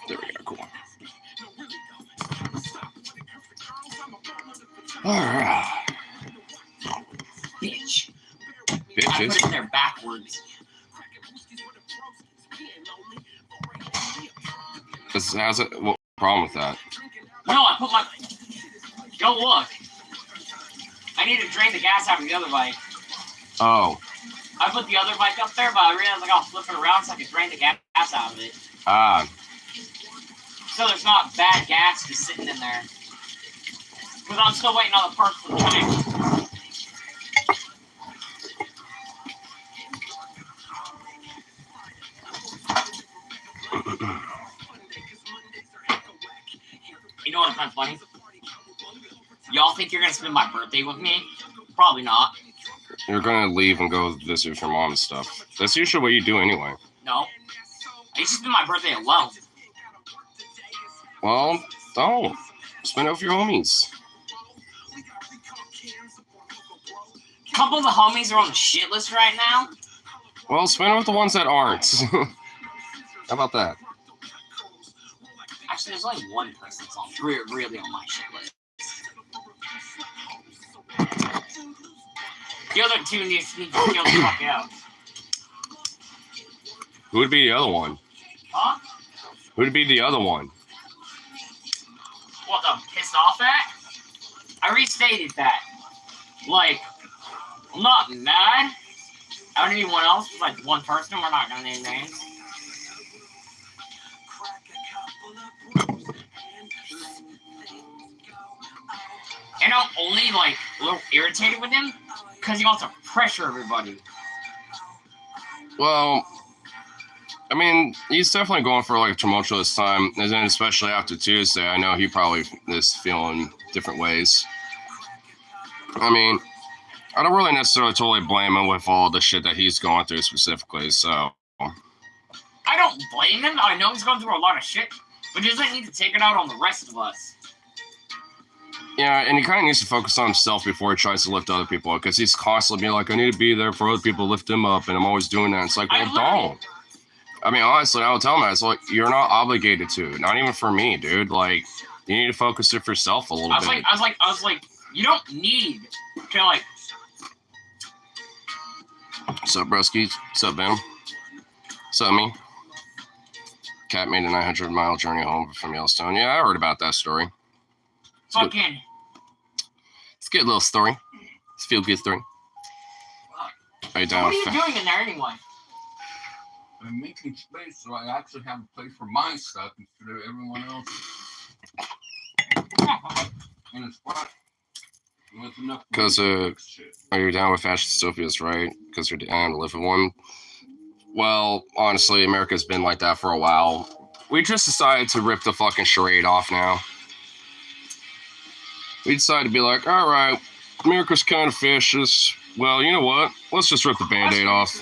There we go, cool. Alright. Bitch. Bitches. I put it in there backwards. How's it? What problem with that? No, I put my. Go look. I need to drain the gas out of the other bike. Oh. I put the other bike up there, but I realized I was flipping around so I could drain the gas out of it. Ah. So there's not bad gas just sitting in there. Because I'm still waiting on the parts for the tank. You know what's kind of funny? Y'all think you're going to spend my birthday with me? Probably not. You're gonna leave and go visit your mom and stuff. That's usually what you do anyway. No. I used to spend my birthday alone. Well, don't. Spend it with your homies. A couple of the homies are on the shit list right now. Well, spend it with the ones that aren't. How about that? Actually, there's only one person that's on really on my shit list. The other two need to kill the fuck out. Who would be the other one? Huh? Who would be the other one? What, I'm pissed off at? I restated that. Like, I'm not mad at anyone else. It's like one person. We're not gonna name names. And I'm only like a little irritated with him because he wants to pressure everybody. Well, I mean, he's definitely going for like a tumultuous time, and then especially after Tuesday, I know he probably is feeling different ways. I mean, I don't really necessarily totally blame him with all the shit that he's going through specifically, so. I don't blame him. I know he's going through a lot of shit, but he doesn't need to take it out on the rest of us. Yeah, and he kind of needs to focus on himself before he tries to lift other people up, because he's constantly being like, I need to be there for other people, lift them up, and I'm always doing that. It's like, well, don't. I mean, honestly, I would tell him that. It's like, you're not obligated to. Not even for me, dude. Like, you need to focus it for yourself a little bit. I was like, you don't need to, like... What's up, broski? What's up, Venom? What's up, me? Cat made a 900-mile journey home from Yellowstone. Yeah, I heard about that story. Fucking... It's a good little story. It's a feel-good story. What are you doing in there anyway? I'm making space so I actually have a place for my stuff instead of everyone else. In a spot. Because are you down with fashion dystopias, right? Because you're down to live in one. Well, honestly, America's been like that for a while. We just decided to rip the fucking charade off now. We decided to be like, all right, America's kind of fascist. Well, you know what? Let's just rip the Band-Aid off.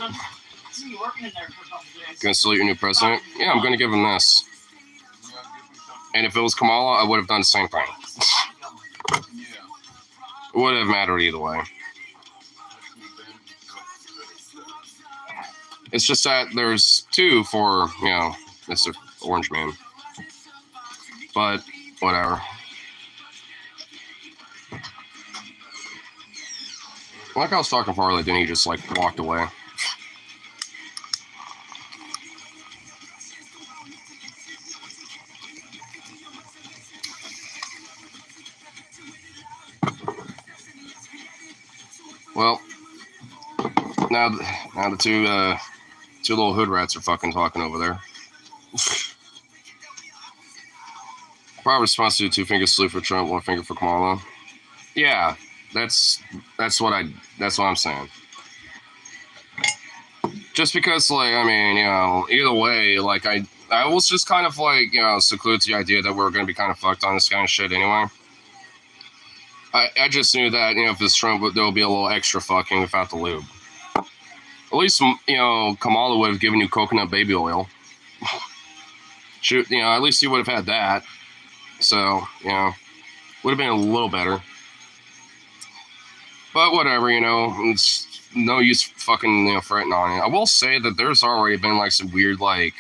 Gonna salute your new president? Yeah, I'm gonna give him this. And if it was Kamala, I would have done the same thing. It wouldn't have mattered either way. It's just that there's two for, you know, Mr. Orange Man. But, whatever. Like I was talking for Harley, then he just, like, walked away. Well, now the two little hood rats are fucking talking over there. Proper response to 2 finger salute for Trump, 1 finger for Kamala. Yeah, that's what I'm saying. Just because, like, I mean, you know, either way, like, I was just kind of like, you know, secluded to the idea that we're gonna be kind of fucked on this kind of shit anyway. I just knew that, you know, if it's Trump, there will be a little extra fucking without the lube. At least, you know, Kamala would have given you coconut baby oil. Shoot, you know, at least you would have had that. So, you know, would have been a little better. But whatever, it's no use fucking fretting on it. I will say that there's already been like some weird like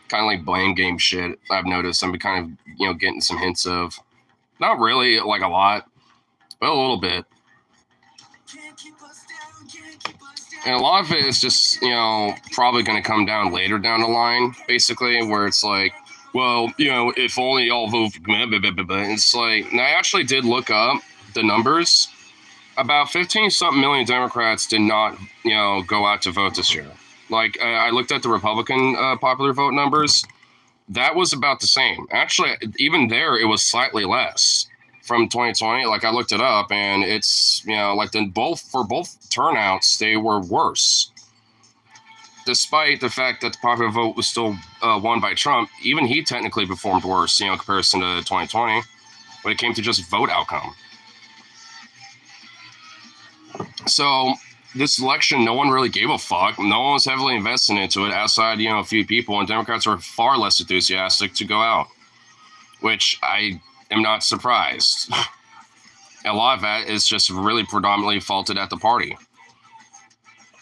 kind of like blame game shit I've noticed. I'm kind of getting some hints of, not really like a lot, but a little bit. And a lot of it is just, probably going to come down later down the line, basically, where it's like, well, if only y'all vote for blah, blah, blah, blah, blah. It's like, and I actually did look up the numbers. About 15-something million Democrats did not, go out to vote this year. Like, I looked at the Republican popular vote numbers. That was about the same. Actually, even there, it was slightly less from 2020. Like, I looked it up, and it's, like for both turnouts, they were worse. Despite the fact that the popular vote was still won by Trump, even he technically performed worse, in comparison to 2020, when it came to just vote outcome. So this election, no one really gave a fuck. No one was heavily invested into it outside, a few people, and Democrats were far less enthusiastic to go out, which I am not surprised. A lot of that is just really predominantly faulted at the party.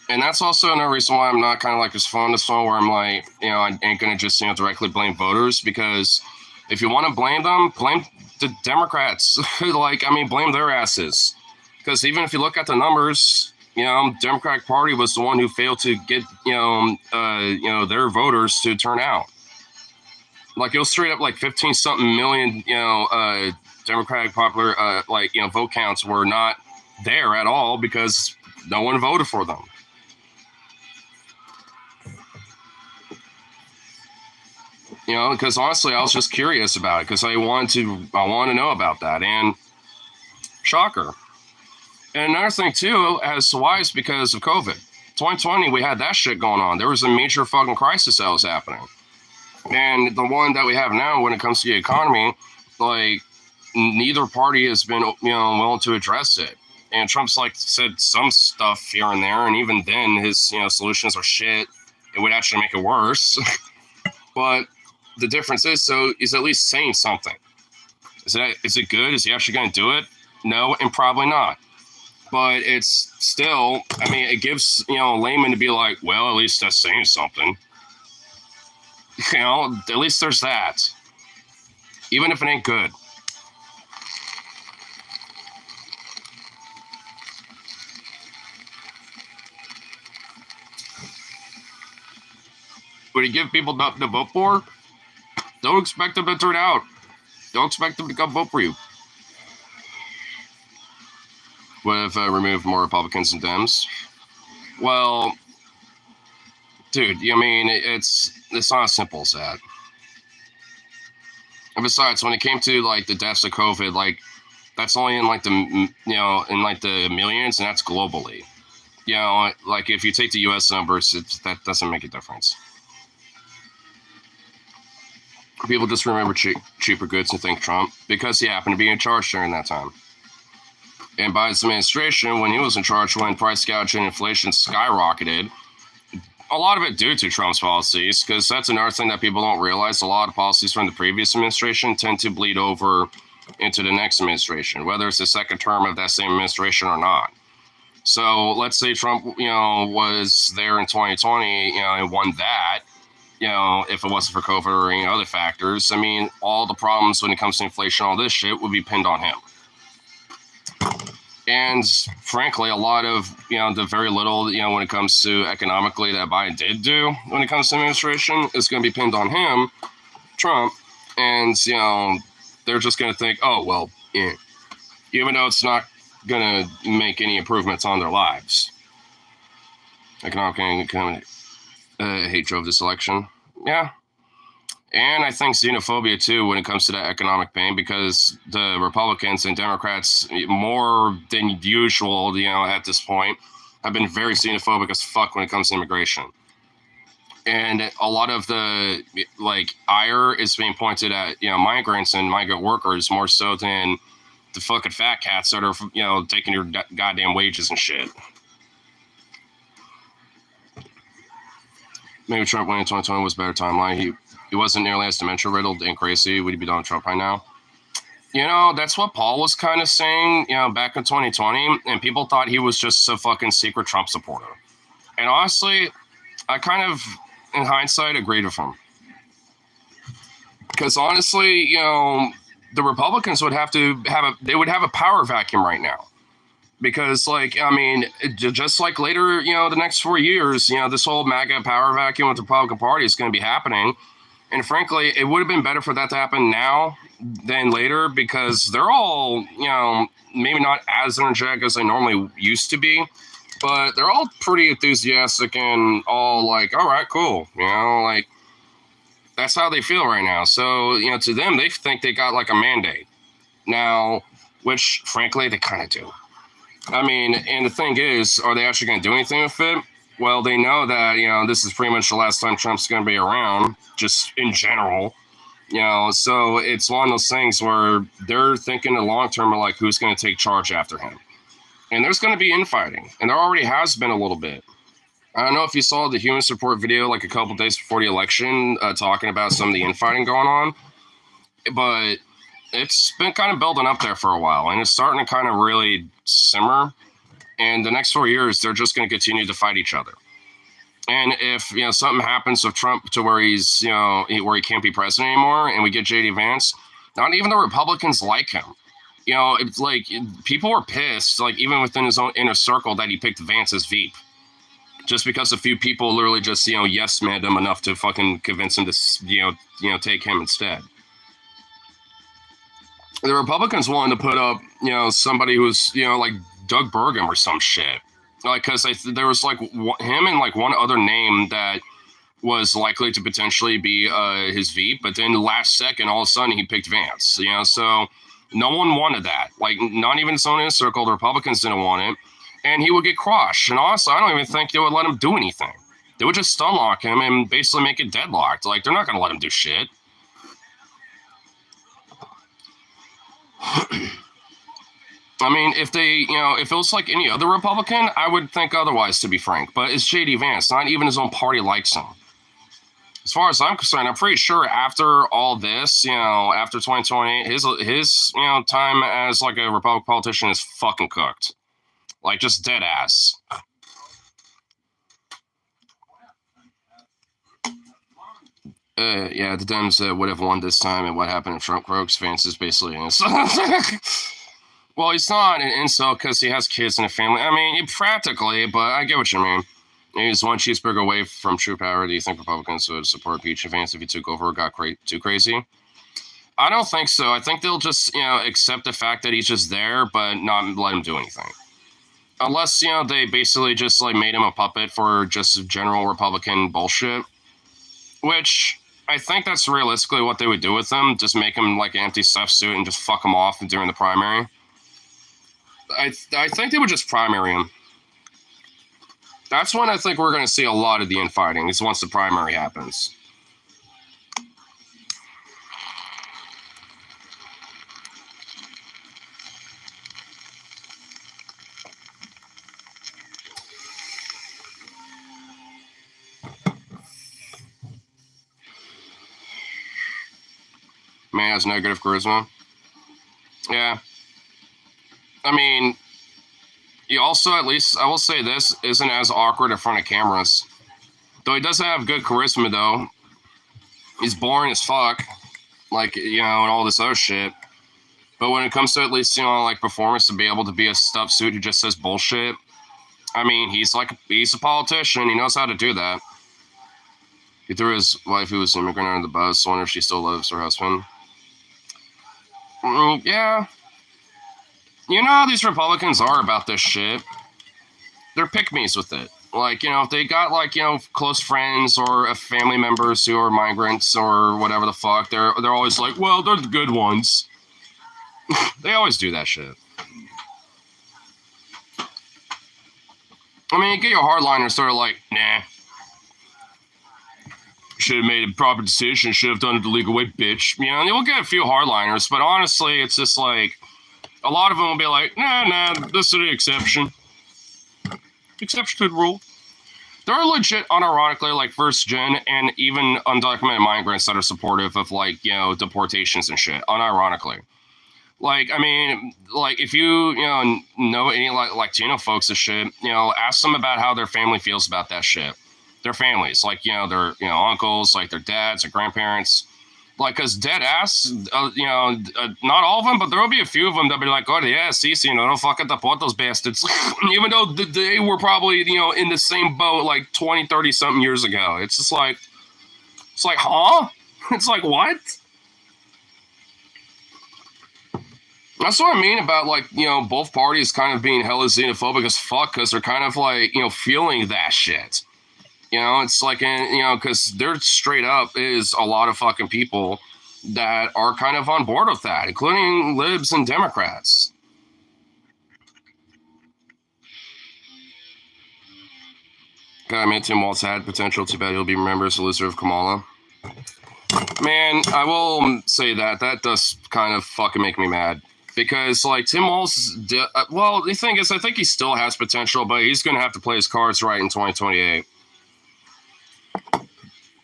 And that's also another reason why I'm not kind of like this fond of one where I'm like, I ain't going to just, directly blame voters, because if you want to blame them, blame the Democrats. Blame their asses. Because even if you look at the numbers, Democratic Party was the one who failed to get, their voters to turn out. Like, it was straight up like 15-something million, Democratic popular, vote counts were not there at all because no one voted for them. Because honestly, I was just curious about it because I want to know about that. And shocker. And another thing too, as to why, is because of COVID. 2020, we had that shit going on. There was a major fucking crisis that was happening. And the one that we have now, when it comes to the economy, like, neither party has been, willing to address it. And Trump's said some stuff here and there, and even then, his, solutions are shit. It would actually make it worse. But the difference is, so he's at least saying something. Is it good? Is he actually going to do it? No, and probably not. But it's still, it gives, a layman to be like, well, at least that's saying something. At least there's that. Even if it ain't good. Would he give people nothing to vote for? Don't expect them to turn out. Don't expect them to come vote for you. What if removed more Republicans and Dems? Well, dude, it's not as simple as that. And besides, when it came to the deaths of COVID, that's only in the millions, and that's globally. If you take the U.S. numbers, that doesn't make a difference. People just remember cheaper goods and think Trump because he happened to be in charge during that time. And Biden's administration, when he was in charge, when price gouging and inflation skyrocketed, a lot of it due to Trump's policies, because that's another thing that people don't realize. A lot of policies from the previous administration tend to bleed over into the next administration, whether it's the second term of that same administration or not. So let's say Trump, was there in 2020, and won that, if it wasn't for COVID or any other factors. All the problems when it comes to inflation, all this shit would be pinned on him. And frankly, a lot of, the very little, when it comes to economically that Biden did do when it comes to administration is going to be pinned on him, Trump. And, they're just going to think, oh, well, yeah, even though it's not going to make any improvements on their lives. Economic hate drove this election. Yeah. And I think xenophobia, too, when it comes to that economic pain, because the Republicans and Democrats, more than usual, at this point, have been very xenophobic as fuck when it comes to immigration. And a lot of the, ire is being pointed at, migrants and migrant workers more so than the fucking fat cats that are, taking your goddamn wages and shit. Maybe Trump winning 2020 was a better timeline. He wasn't nearly as dementia-riddled and crazy. Would he be Donald Trump right now? You know, that's what Paul was kind of saying, you know, back in 2020, and people thought he was just a fucking secret Trump supporter. And honestly, I kind of, in hindsight, agreed with him. Because honestly, you know, the Republicans would have to they would have a power vacuum right now. Because, like, I mean, just like later, you know, the next 4 years, you know, this whole MAGA power vacuum with the Republican Party is going to be happening. And frankly, it would have been better for that to happen now than later because they're all, you know, maybe not as energetic as they normally used to be, but they're all pretty enthusiastic and all like, all right, cool. You know, like, that's how they feel right now. So, you know, to them, they think they got like a mandate now, which frankly, they kind of do. I mean, and the thing is, are they actually going to do anything with it? Well, they know that, you know, this is pretty much the last time Trump's going to be around, just in general, you know, so it's one of those things where they're thinking the long term of like, who's going to take charge after him? And there's going to be infighting, and there already has been a little bit. I don't know if you saw the Human Support video like a couple days before the election talking about some of the infighting going on, but it's been kind of building up there for a while, and it's starting to kind of really simmer. And the next 4 years, they're just going to continue to fight each other. And if, you know, something happens with Trump to where he's, you know, where he can't be president anymore, and we get J.D. Vance, not even the Republicans like him. You know, it's like people were pissed, like even within his own inner circle, that he picked Vance as Veep, just because a few people literally just, you know, yes manned him enough to fucking convince him to, you know, take him instead. The Republicans wanted to put up, you know, somebody who's, you know, like Doug Burgum or some shit, like, because there was like him and like one other name that was likely to potentially be his Veep, but then last second, all of a sudden he picked Vance, you know, so no one wanted that, like not even his own inner circle. The Republicans didn't want it, and he would get crushed. And honestly, I don't even think they would let him do anything. They would just stun lock him and basically make it deadlocked. Like, they're not going to let him do shit. I mean, if they, you know, if it was like any other Republican, I would think otherwise, to be frank. But it's J.D. Vance. Not even his own party likes him. As far as I'm concerned, I'm pretty sure after all this, you know, after 2028, his you know, time as like a Republican politician is fucking cooked. Like, just dead ass. Yeah, the Dems would have won this time, and what happened if Trump croaks? Vance is basically an incel. Well, he's not an incel because he has kids and a family. I mean, practically, but I get what you mean. He's one cheeseburger away from true power. Do you think Republicans would support Peach and Vance if he took over or got too crazy? I don't think so. I think they'll just, you know, accept the fact that he's just there, but not let him do anything. Unless, you know, they basically just like made him a puppet for just general Republican bullshit, which I think that's realistically what they would do with him. Just make him like an empty stuffed suit and just fuck him off during the primary. I think they would just primary him. That's when I think we're going to see a lot of the infighting, is once the primary happens. Man has negative charisma. Yeah. I mean, he also, at least, I will say this, isn't as awkward in front of cameras. Though he doesn't have good charisma, though. He's boring as fuck. Like, you know, and all this other shit. But when it comes to at least, you know, like performance, to be able to be a stuffed suit who just says bullshit, I mean, he's a politician. He knows how to do that. He threw his wife, who was an immigrant, under the bus. I wonder if she still loves her husband. Yeah. You know how these Republicans are about this shit. They're pick-me's with it. Like, you know, if they got, like, you know, close friends or family members who are migrants or whatever the fuck, they're always like, well, they're the good ones. They always do that shit. I mean, you get your hardliners sort of like, nah. Should have made a proper decision. Should have done it the legal way, bitch. You know, you'll get a few hardliners, but honestly, it's just like, a lot of them will be like, nah, this is an exception. Exception to the rule. There are legit, unironically, like first gen and even undocumented migrants that are supportive of, like, you know, deportations and shit, unironically. Like, I mean, like if you know any like Latino folks and shit, ask them about how their family feels about that shit. Their families, like their uncles, like their dads or grandparents. Like, cause dead ass, not all of them, but there will be a few of them that'll be like, oh yeah, sí, don't fucking deport those bastards. Even though they were probably, in the same boat like 20, 30 something years ago. It's just like, huh? It's like, what? That's what I mean about like, both parties kind of being hella xenophobic as fuck, cause they're kind of like, feeling that shit. It's like, because there straight up is a lot of fucking people that are kind of on board with that, including libs and Democrats. God, I mean, Tim Walz had potential. Too bad he'll be remembered as the loser of Kamala. Man, I will say that does kind of fucking make me mad. Because, like, Tim Walz, well, the thing is, I think he still has potential, but he's going to have to play his cards right in 2028.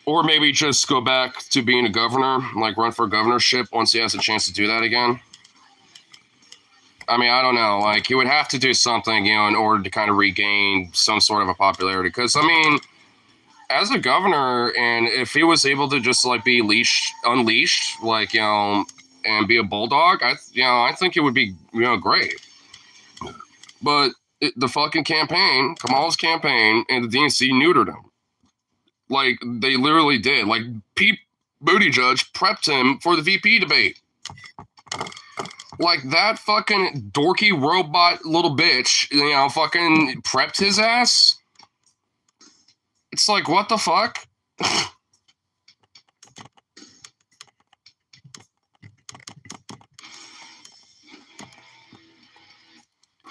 Or maybe just go back to being a governor, like run for governorship once he has a chance to do that again. I mean, I don't know. Like, he would have to do something, in order to kind of regain some sort of a popularity. Because, I mean, as a governor, and if he was able to just, like, be unleashed, like, and be a bulldog, I think it would be, great. But the fucking campaign, Kamala's campaign, and the DNC neutered him. Like, they literally did. Like, Pete Buttigieg prepped him for the VP debate. Like, that fucking dorky robot little bitch, fucking prepped his ass. It's like, what the fuck?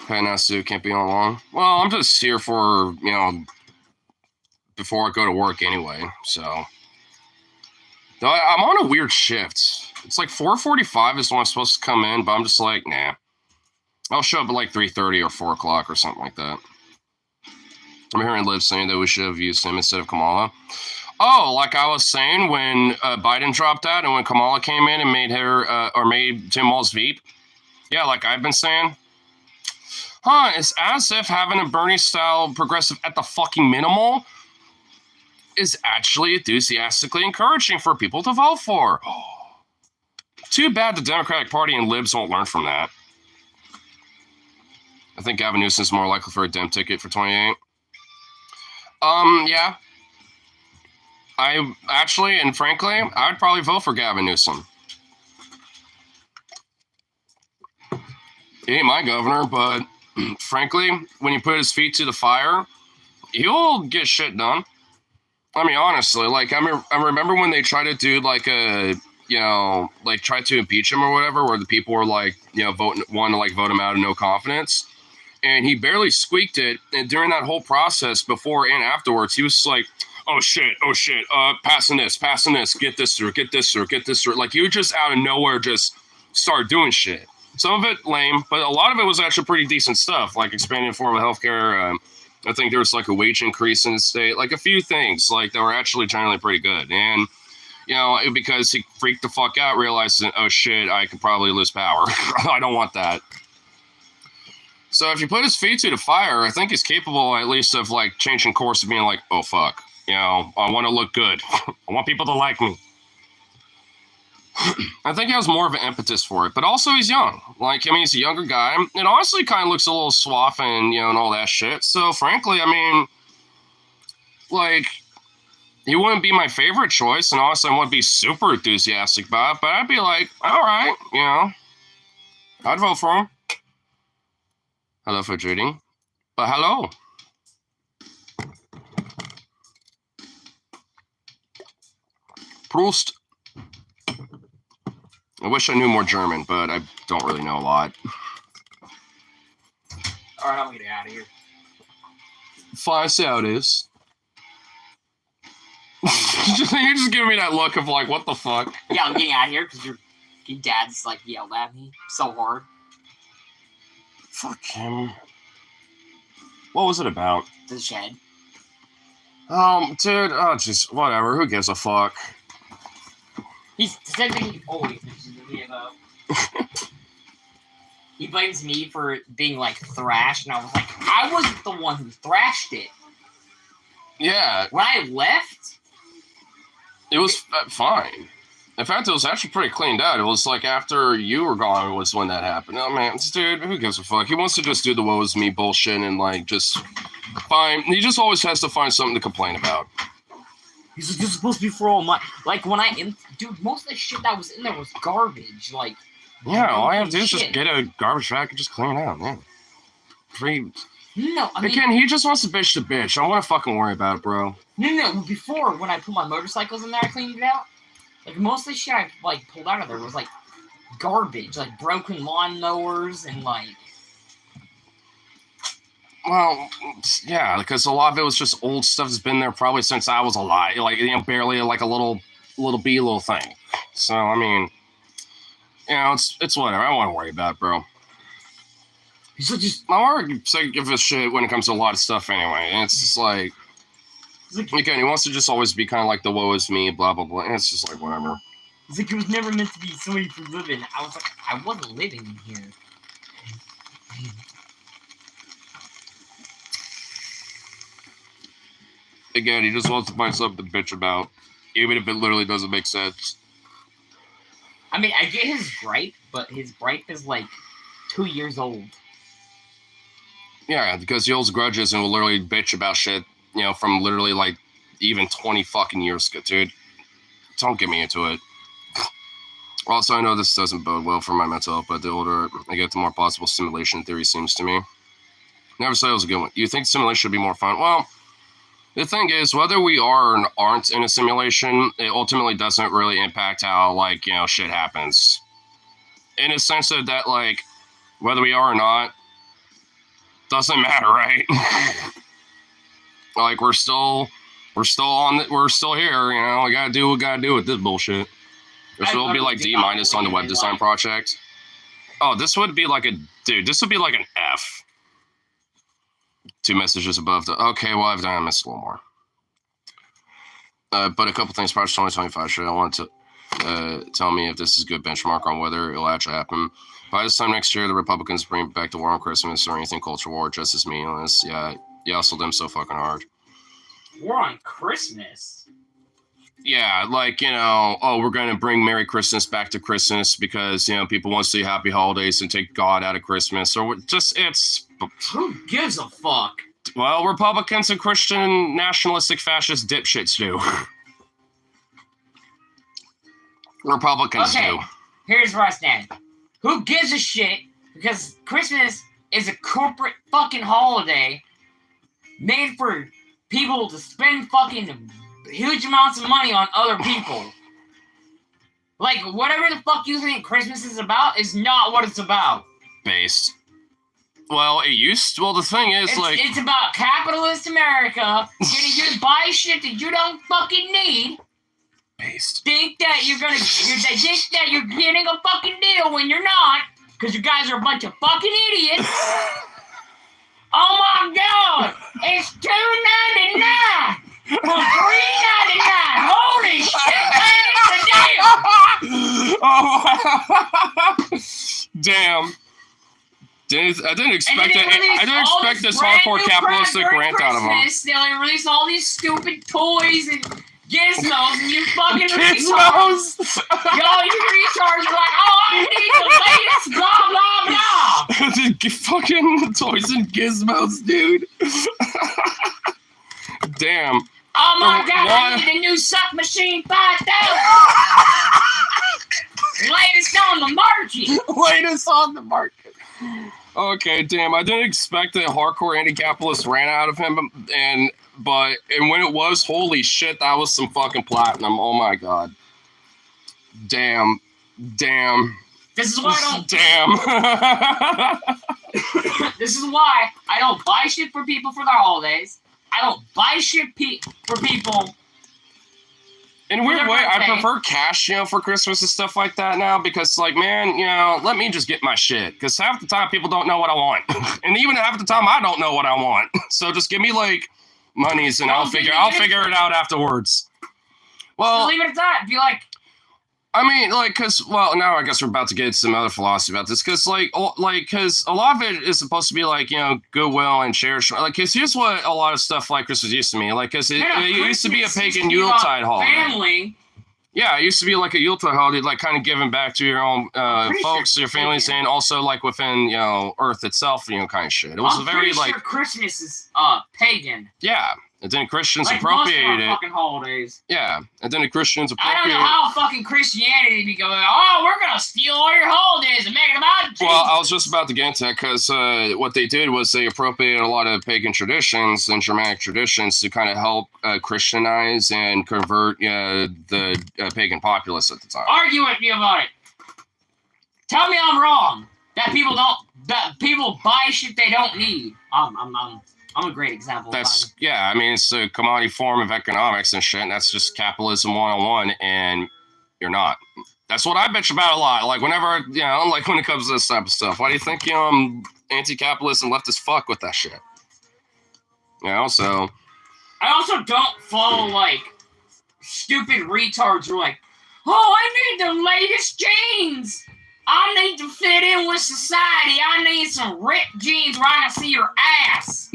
Okay, now Sue can't be on long. Well, I'm just here for, before I go to work anyway, so. I'm on a weird shift. It's like 4:45 is when I'm supposed to come in, but I'm just like, nah. I'll show up at like 3:30 or 4 o'clock or something like that. I'm hearing Liv saying that we should have used him instead of Kamala. Oh, like I was saying when Biden dropped out and when Kamala came in and made her, or made Tim Walz Veep. Yeah, like I've been saying. Huh, it's as if having a Bernie-style progressive at the fucking minimal is actually enthusiastically encouraging for people to vote for. Too bad the Democratic Party and libs won't learn from that. I think Gavin Newsom's more likely for a Dem ticket for 28. Yeah. I actually, and frankly, I'd probably vote for Gavin Newsom. He ain't my governor, but frankly, when you put his feet to the fire, he'll get shit done. I mean, honestly, like, I remember when they tried to do, like, like, try to impeach him or whatever, where the people were, like, wanting to, like, vote him out of no confidence. And he barely squeaked it. And during that whole process, before and afterwards, he was like, oh, shit, passing this, get this through. Like, he would just out of nowhere just start doing shit. Some of it lame, but a lot of it was actually pretty decent stuff, like expanding affordable healthcare. I think there was like a wage increase in the state, like a few things like that were actually generally pretty good. And, because he freaked the fuck out, realizing, oh shit, I could probably lose power. I don't want that. So if you put his feet to the fire, I think he's capable at least of like changing course and being like, oh fuck, I want to look good. I want people to like me. I think he has more of an impetus for it, but also he's young. Like, I mean, he's a younger guy, and honestly kind of looks a little suave and, and all that shit. So, frankly, I mean, like, he wouldn't be my favorite choice, and honestly, I wouldn't be super enthusiastic about it, but I'd be like, all right, I'd vote for him. Hello for reading. But hello. Prost. I wish I knew more German, but I don't really know a lot. All right, I'm gonna get out of here. Fine, see how it is. You're just giving me that look of like, what the fuck? Yeah, I'm getting out of here because your dad's like yelled at me so hard. Fuck him. What was it about? The shed. Dude, oh jeez, whatever. Who gives a fuck? He's the same thing he always mentions to me about. he blames me for being like thrashed, and I was like, I wasn't the one who thrashed it. Yeah. When I left, it was fine. In fact, it was actually pretty cleaned out. It was like after you were gone was when that happened. Oh man, dude, who gives a fuck? He wants to just do the woe is me bullshit and like just fine. He just always has to find something to complain about. he's like, this is supposed to be for all my like when dude, most of the shit that was in there was garbage. Like, Yeah, all I have to do is shit. just get a garbage bag and just clean it out. Yeah. Free. No, I mean, Again, he just wants to bitch to bitch. I don't want to fucking worry about it, bro. no. Before, when I put my motorcycles in there, I cleaned it out. Like, most of the shit I, like, pulled out of there was, like, garbage. Like, broken lawnmowers and, like... Well, yeah, because a lot of it was just old stuff that's been there probably since I was alive. Like, you know, barely like a little thing. So, I mean, you know, it's whatever. I don't want to worry about it, bro. He's like, just... My work say give a shit when it comes to a lot of stuff anyway. And it's just like... Again, he wants to just always be kind of like the woe is me, blah, blah, blah. And it's just like, whatever. He's like, it was never meant to be somebody for living. I was like, I wasn't living in here. Again, he just wants to find something to bitch about, even if it literally doesn't make sense. I mean, I get his gripe, but his gripe is like 2 years old. Yeah, because he holds grudges and will literally bitch about shit, you know, from literally like even 20 fucking years ago, dude. Don't get me into it. Also, I know this doesn't bode well for my mental health, but the older I get, the more possible simulation theory seems to me. Never say it was a good one. You think simulation should be more fun? Well, the thing is, whether we are or aren't in a simulation, it ultimately doesn't really impact how, like, you know, shit happens. In a sense that like, whether we are or not, doesn't matter, right? Like, we're still here, you know. We gotta do what we gotta do with this bullshit. This will be like D- on the web design project. Oh, this would be like this would be like an F. 2 messages above okay, well, I've done missed a little more. But a couple things, Project 2025 shit. I want to tell me if this is a good benchmark on whether it'll actually happen. By this time next year, the Republicans bring back the war on Christmas or anything culture war just as meaningless. Yeah, you hustled them so fucking hard. War on Christmas? Yeah, like, you know, oh, we're going to bring Merry Christmas back to Christmas because, you know, people want to see Happy Holidays and take God out of Christmas. Or just, it's... Who gives a fuck? Well, Republicans and Christian nationalistic fascist dipshits do. Republicans do. Here's where I stand. Who gives a shit? Because Christmas is a corporate fucking holiday made for people to spend fucking huge amounts of money on other people. Like, whatever the fuck you think Christmas is about is not what it's about. Based. Well, the thing is, it's about capitalist America getting you to buy shit that you don't fucking need. Based. Think that you're getting a fucking deal when you're not, because you guys are a bunch of fucking idiots. Oh my god! It's $2.99 for $3.99. Holy shit, man, it's a deal. Oh, damn. I didn't expect it. I didn't expect this hardcore capitalistic rant out of them. They'll release all these stupid toys and gizmos, and you fucking Gizmos? Yo, you retards are like, oh, I need the latest blah, blah, blah. Fucking toys and gizmos, dude. Damn. Oh my god, I need a new suck machine 5000. Latest on the market. Latest on the market. Okay, damn. I didn't expect that hardcore anti-capitalist ran out of him, and when it was, holy shit, that was some fucking platinum. Oh my god. Damn. This is why I don't. Damn. This is why I don't buy shit for people for their holidays. I don't buy shit for people. In a weird way, I prefer cash, you know, for Christmas and stuff like that now because, like, man, you know, let me just get my shit. Because half the time people don't know what I want. And even half the time I don't know what I want. So just give me, like, monies and I'll figure it out afterwards. Well, leave it at that. Be like, I mean, like, now I guess we're about to get into some other philosophy about this, because, because a lot of it is supposed to be, like, goodwill and cherish. Like, because here's what a lot of stuff like Christmas used to mean. Like, because it used to be a pagan Yuletide holiday. Family. Yeah, it used to be like a Yuletide holiday, like kind of giving back to your own folks, your families, and also like within Earth itself, kind of shit. It was very sure Christmas is pagan. Yeah, and then Christians like appropriated most of our fucking holidays. Yeah, and then the Christians appropriated. I don't know how fucking Christianity be going. Oh, we're gonna steal all your holidays and make them out of Jesus. Well, I was just about to get into that because what they did was they appropriated a lot of pagan traditions and Germanic traditions to kind of help Christianize and convert the pagan populace at the time. Argue with me about it. Tell me I'm wrong. That people buy shit they don't need. I'm a great example. I mean, it's a commodity form of economics and shit, and that's just capitalism 101, and you're not. That's what I bitch about a lot. Like, whenever, like when it comes to this type of stuff. Why do you think, I'm anti-capitalist and left as fuck with that shit? So. I also don't follow, like, stupid retards who are like, oh, I need the latest jeans. I need to fit in with society. I need some ripped jeans where I can see your ass.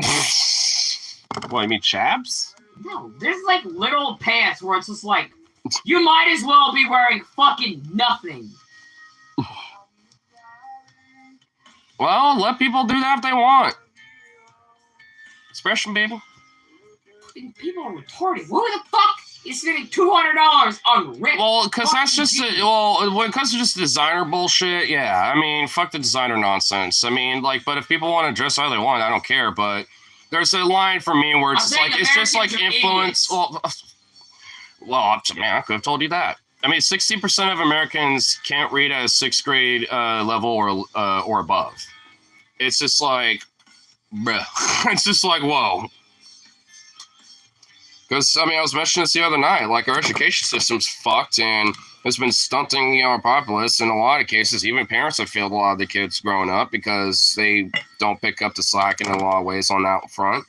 What, you mean chaps? No, there's like little pants where it's just like, you might as well be wearing fucking nothing. Well, let people do that if they want. Expression, baby. People are retarded. Who the fuck is spending $200 on ripped? Well, because that's just when it comes to just designer bullshit, yeah. I mean, fuck the designer nonsense. I mean, like, but if people want to dress how they want, I don't care. But there's a line for me where it's like it's just like influence. Well, man, I could have told you that. I mean, 60% of Americans can't read at a 6th grade level or above. It's just like, bruh. It's just like, whoa. Because, I mean, I was mentioning this the other night. Like, our education system's fucked, and it's been stunting our populace. In a lot of cases, even parents have failed a lot of the kids growing up because they don't pick up the slack in a lot of ways on that front.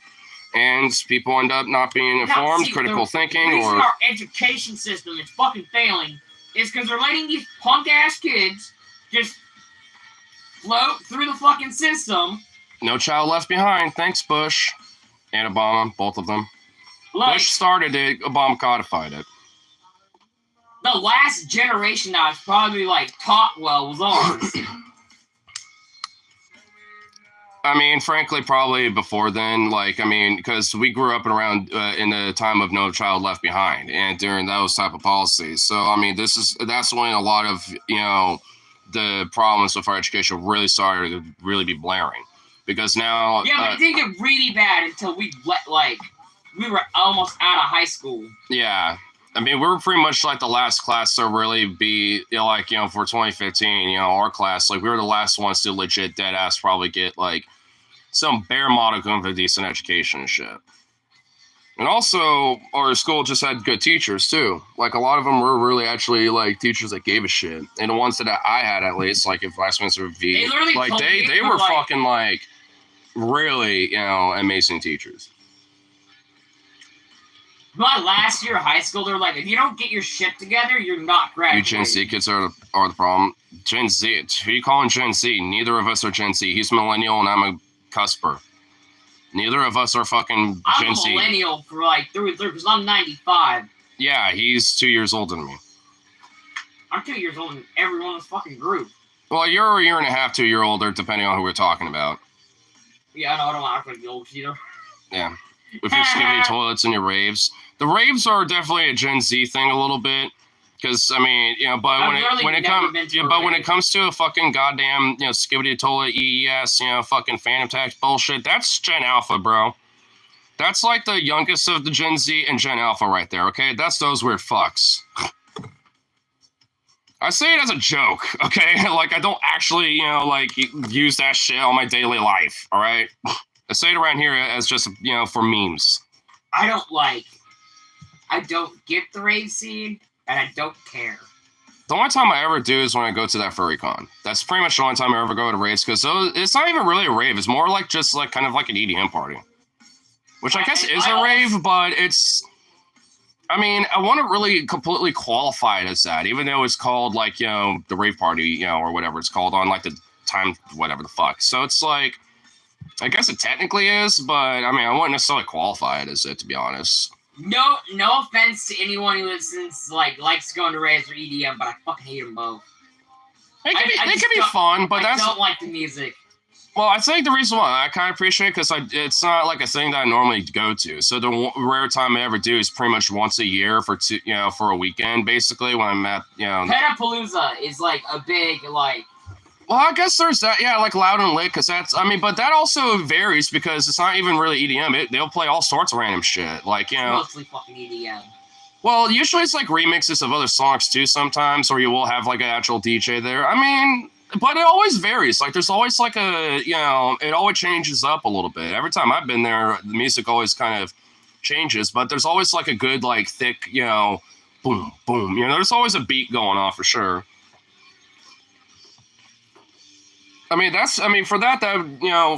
And people end up not being informed, critical thinking, the reason our education system is fucking failing is because they're letting these punk-ass kids just float through the fucking system. No child left behind. Thanks, Bush and Obama, both of them. Like, Bush started it, Obama codified it. The last generation that was probably, like, taught well was ours. I mean, frankly, probably before then, like, I mean, because we grew up around in the time of No Child Left Behind and during those type of policies. So, I mean, that's when a lot of, the problems with our education really started to really be blaring. Because now... Yeah, but it didn't get really bad until we were almost out of high school. Yeah. I mean, we were pretty much like the last class to really be, for 2015, our class, like, we were the last ones to legit dead ass probably get, like, some bare modicum of a decent education and shit. And also, our school just had good teachers, too. Like, a lot of them were really actually, like, teachers that gave a shit. And the ones that I had, at least, like, if Westminster V, like, they were fucking, like, really, amazing teachers. My last year of high school, they were like, if you don't get your shit together, you're not graduating. You Gen Z kids are the problem. Gen Z, who are you calling Gen Z? Neither of us are Gen Z. He's millennial and I'm a cusper. Neither of us are fucking Gen Z. I'm a millennial for like through and through because I'm 95. Yeah, he's 2 years older than me. I'm 2 years older than everyone in this fucking group. Well, you're a year and a half, 2 year older, depending on who we're talking about. Yeah, I don't want to be old either. Yeah. With your skimmy toilets and your raves. The raves are definitely a Gen Z thing a little bit. Because, I mean, but when it comes to a fucking goddamn, skibbity toilet, EES, fucking phantom tax bullshit, that's Gen Alpha, bro. That's like the youngest of the Gen Z and Gen Alpha right there, okay? That's those weird fucks. I say it as a joke, okay? Like, I don't actually, use that shit on my daily life, all right? I say it around here as just, for memes. I don't get the rave scene, and I don't care. The only time I ever do is when I go to that furry con. That's pretty much the only time I ever go to raves, because it's not even really a rave. It's more like just like kind of like an EDM party. Which I guess is a rave, but it's... I mean, I want to really completely qualify it as that, even though it's called like, the rave party, or whatever it's called on like the time, whatever the fuck. So it's like, I guess it technically is, but I mean, I wouldn't necessarily qualify it as it, to be honest. No offense to anyone who listens, likes going to raves or EDM, but I fucking hate them both. They can be fun, but I don't like the music. Well, I think the reason why I kind of appreciate it because it's not like a thing that I normally go to. So the rare time I ever do is pretty much once a year for for a weekend, basically when I'm at Petapalooza is like a big like. Well, I guess there's that, like Loud and Lit, because but that also varies because it's not even really EDM. They'll play all sorts of random shit, like Mostly fucking EDM. Well, usually it's like remixes of other songs too sometimes, or you will have like an actual DJ there. I mean, but it always varies. Like there's always like it always changes up a little bit. Every time I've been there, the music always kind of changes, but there's always like a good, like thick, boom, boom. There's always a beat going on for sure. I mean, for that,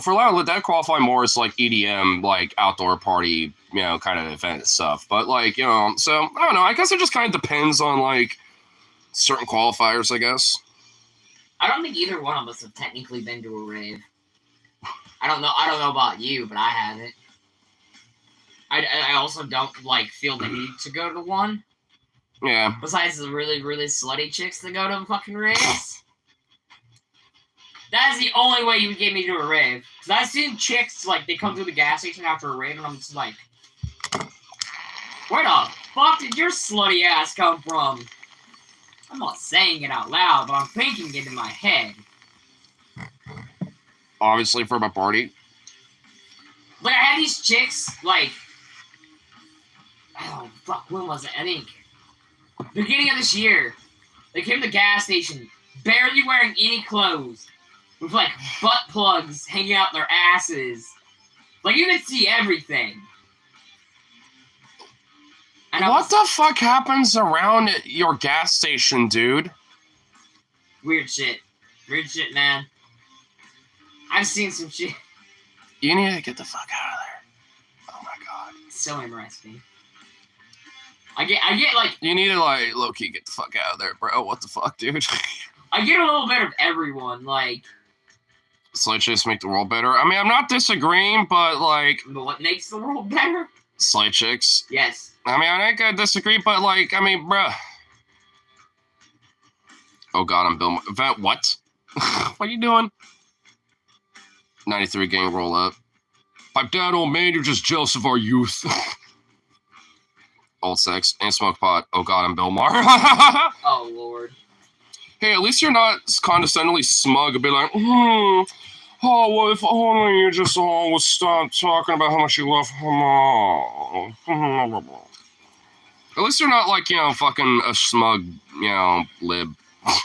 for Loud and Lit, that qualify more as like EDM, like outdoor party, kind of event stuff. But like, so I don't know. I guess it just kind of depends on like certain qualifiers, I guess. I don't think either one of us have technically been to a rave. I don't know about you, but I haven't. I also don't like feel the need to go to one. Yeah. Besides the really, really slutty chicks that go to fucking raves. That is the only way you would get me to a rave. Because I've seen chicks, like, they come through the gas station after a rave, and I'm just like, where the fuck did your slutty ass come from? I'm not saying it out loud, but I'm thinking it in my head. Obviously for my party. Like, I had these chicks, like, oh, fuck, when was it? I think, beginning of this year, they came to the gas station, barely wearing any clothes. With, like, butt plugs hanging out their asses. Like, you could see everything. And what the fuck happens around your gas station, dude? Weird shit. Weird shit, man. I've seen some shit. You need to get the fuck out of there. Oh my god. It's so interesting. I get, like... You need to, like, low-key get the fuck out of there, bro. What the fuck, dude? I get a little bit of everyone, like... Slight chicks make the world better. I mean, I'm not disagreeing, but like... What makes the world better? Slight chicks. Yes. I mean, I ain't gonna disagree, but like, I mean, bruh. Oh god, I'm Bill... What? What are you doing? 93 gang roll up. Pipe down, old man, you're just jealous of our youth. Old sex and smoke pot. Oh god, I'm Bill Maher. Oh lord. Hey, at least you're not condescendingly smug and be like, oh, well, if only you just would stop talking about how much you love him. At least you're not like, fucking a smug, lib. I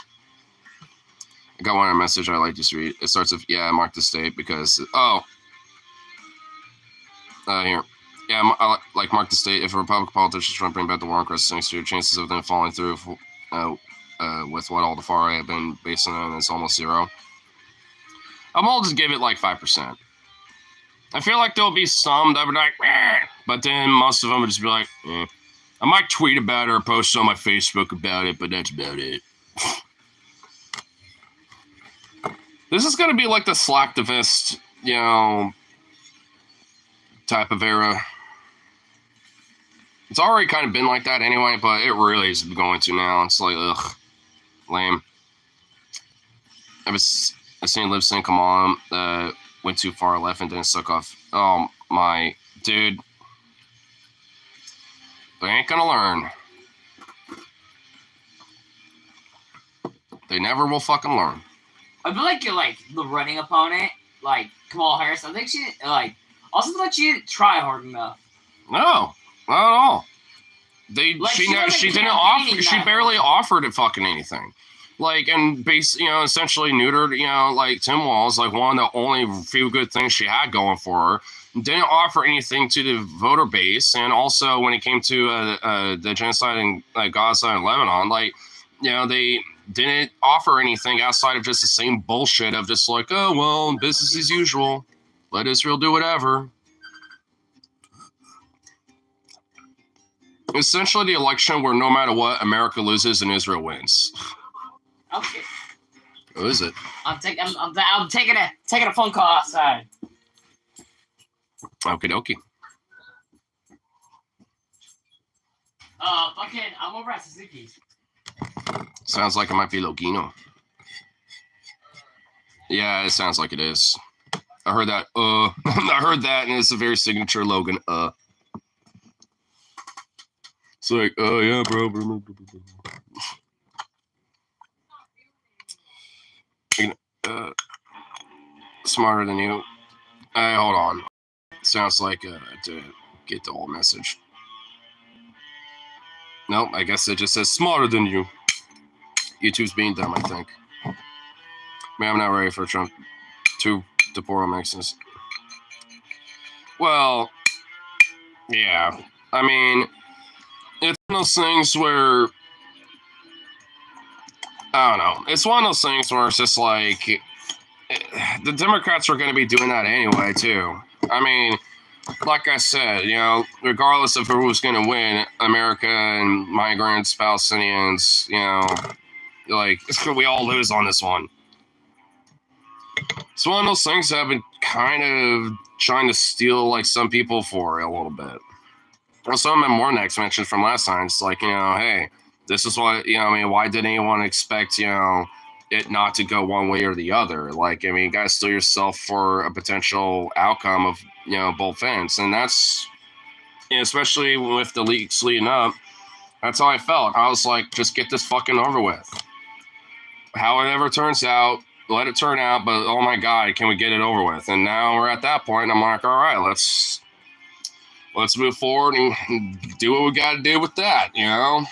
got one message I like to read. It starts with, yeah, mark the state because, here. Yeah, I like mark the state. If a Republican politician is trying to bring back the war on crisis next year, chances of them falling through with what all the far right have been basing on is almost zero. I'm gonna just give it like 5%. I feel like there'll be some that would be like, meh, but then most of them would just be like, eh. I might tweet about it or post on my Facebook about it, but that's about it. This is gonna be like the slacktivist, type of era. It's already kind of been like that anyway, but it really is going to now. It's like, ugh. Lame. I've seen lip sync come on, went too far left and then suck off. Oh my dude. They ain't gonna learn. They never will fucking learn. I feel like you're like the running opponent, like Kamala Harris. I think she also feel like she didn't try hard enough. No, not at all. Like, she didn't offer. She barely offered it fucking anything. Like, and essentially neutered, like Tim Walz, like one of the only few good things she had going for her. Didn't offer anything to the voter base, and also when it came to the genocide in Gaza and Lebanon, like, they didn't offer anything outside of just the same bullshit of just like, oh well, business as usual, let Israel do whatever. Essentially, the election where no matter what, America loses and Israel wins. Okay. Who is it? I'm taking a phone call outside. Okie dokie. Fucking, I'm over at Suzuki's. Sounds like it might be Logino. Yeah, it sounds like it is. I heard that. I heard that, and it's a very signature Logan. It's like, oh yeah, bro. Smarter than you. Hey, hold on. Sounds like to get the whole message. Nope, I guess it just says smarter than you. YouTube's being dumb, I think. Man, I'm not ready for Trump. Too deplorable mixes. Well, yeah. I mean, it's one of those things where I don't know. It's one of those things where it's just like the Democrats are going to be doing that anyway, too. I mean, like I said, you know, regardless of who was going to win, America and migrants, Palestinians, you know, like we all lose on this one. It's one of those things that I've been kind of trying to steal like some people for a little bit. Well, some of my more next mentioned from last time. It's like, you know, hey, this is what, you know, I mean, why did anyone expect, you know, it not to go one way or the other? Like, I mean, you guys steel yourself for a potential outcome of, you know, both ends. And that's, you know, especially with the leaks leading up, that's how I felt. I was like, just get this fucking over with. How it ever turns out, let it turn out, but oh my God, can we get it over with? And now we're at that point, and I'm like, all right, let's move forward and do what we got to do with that, you know?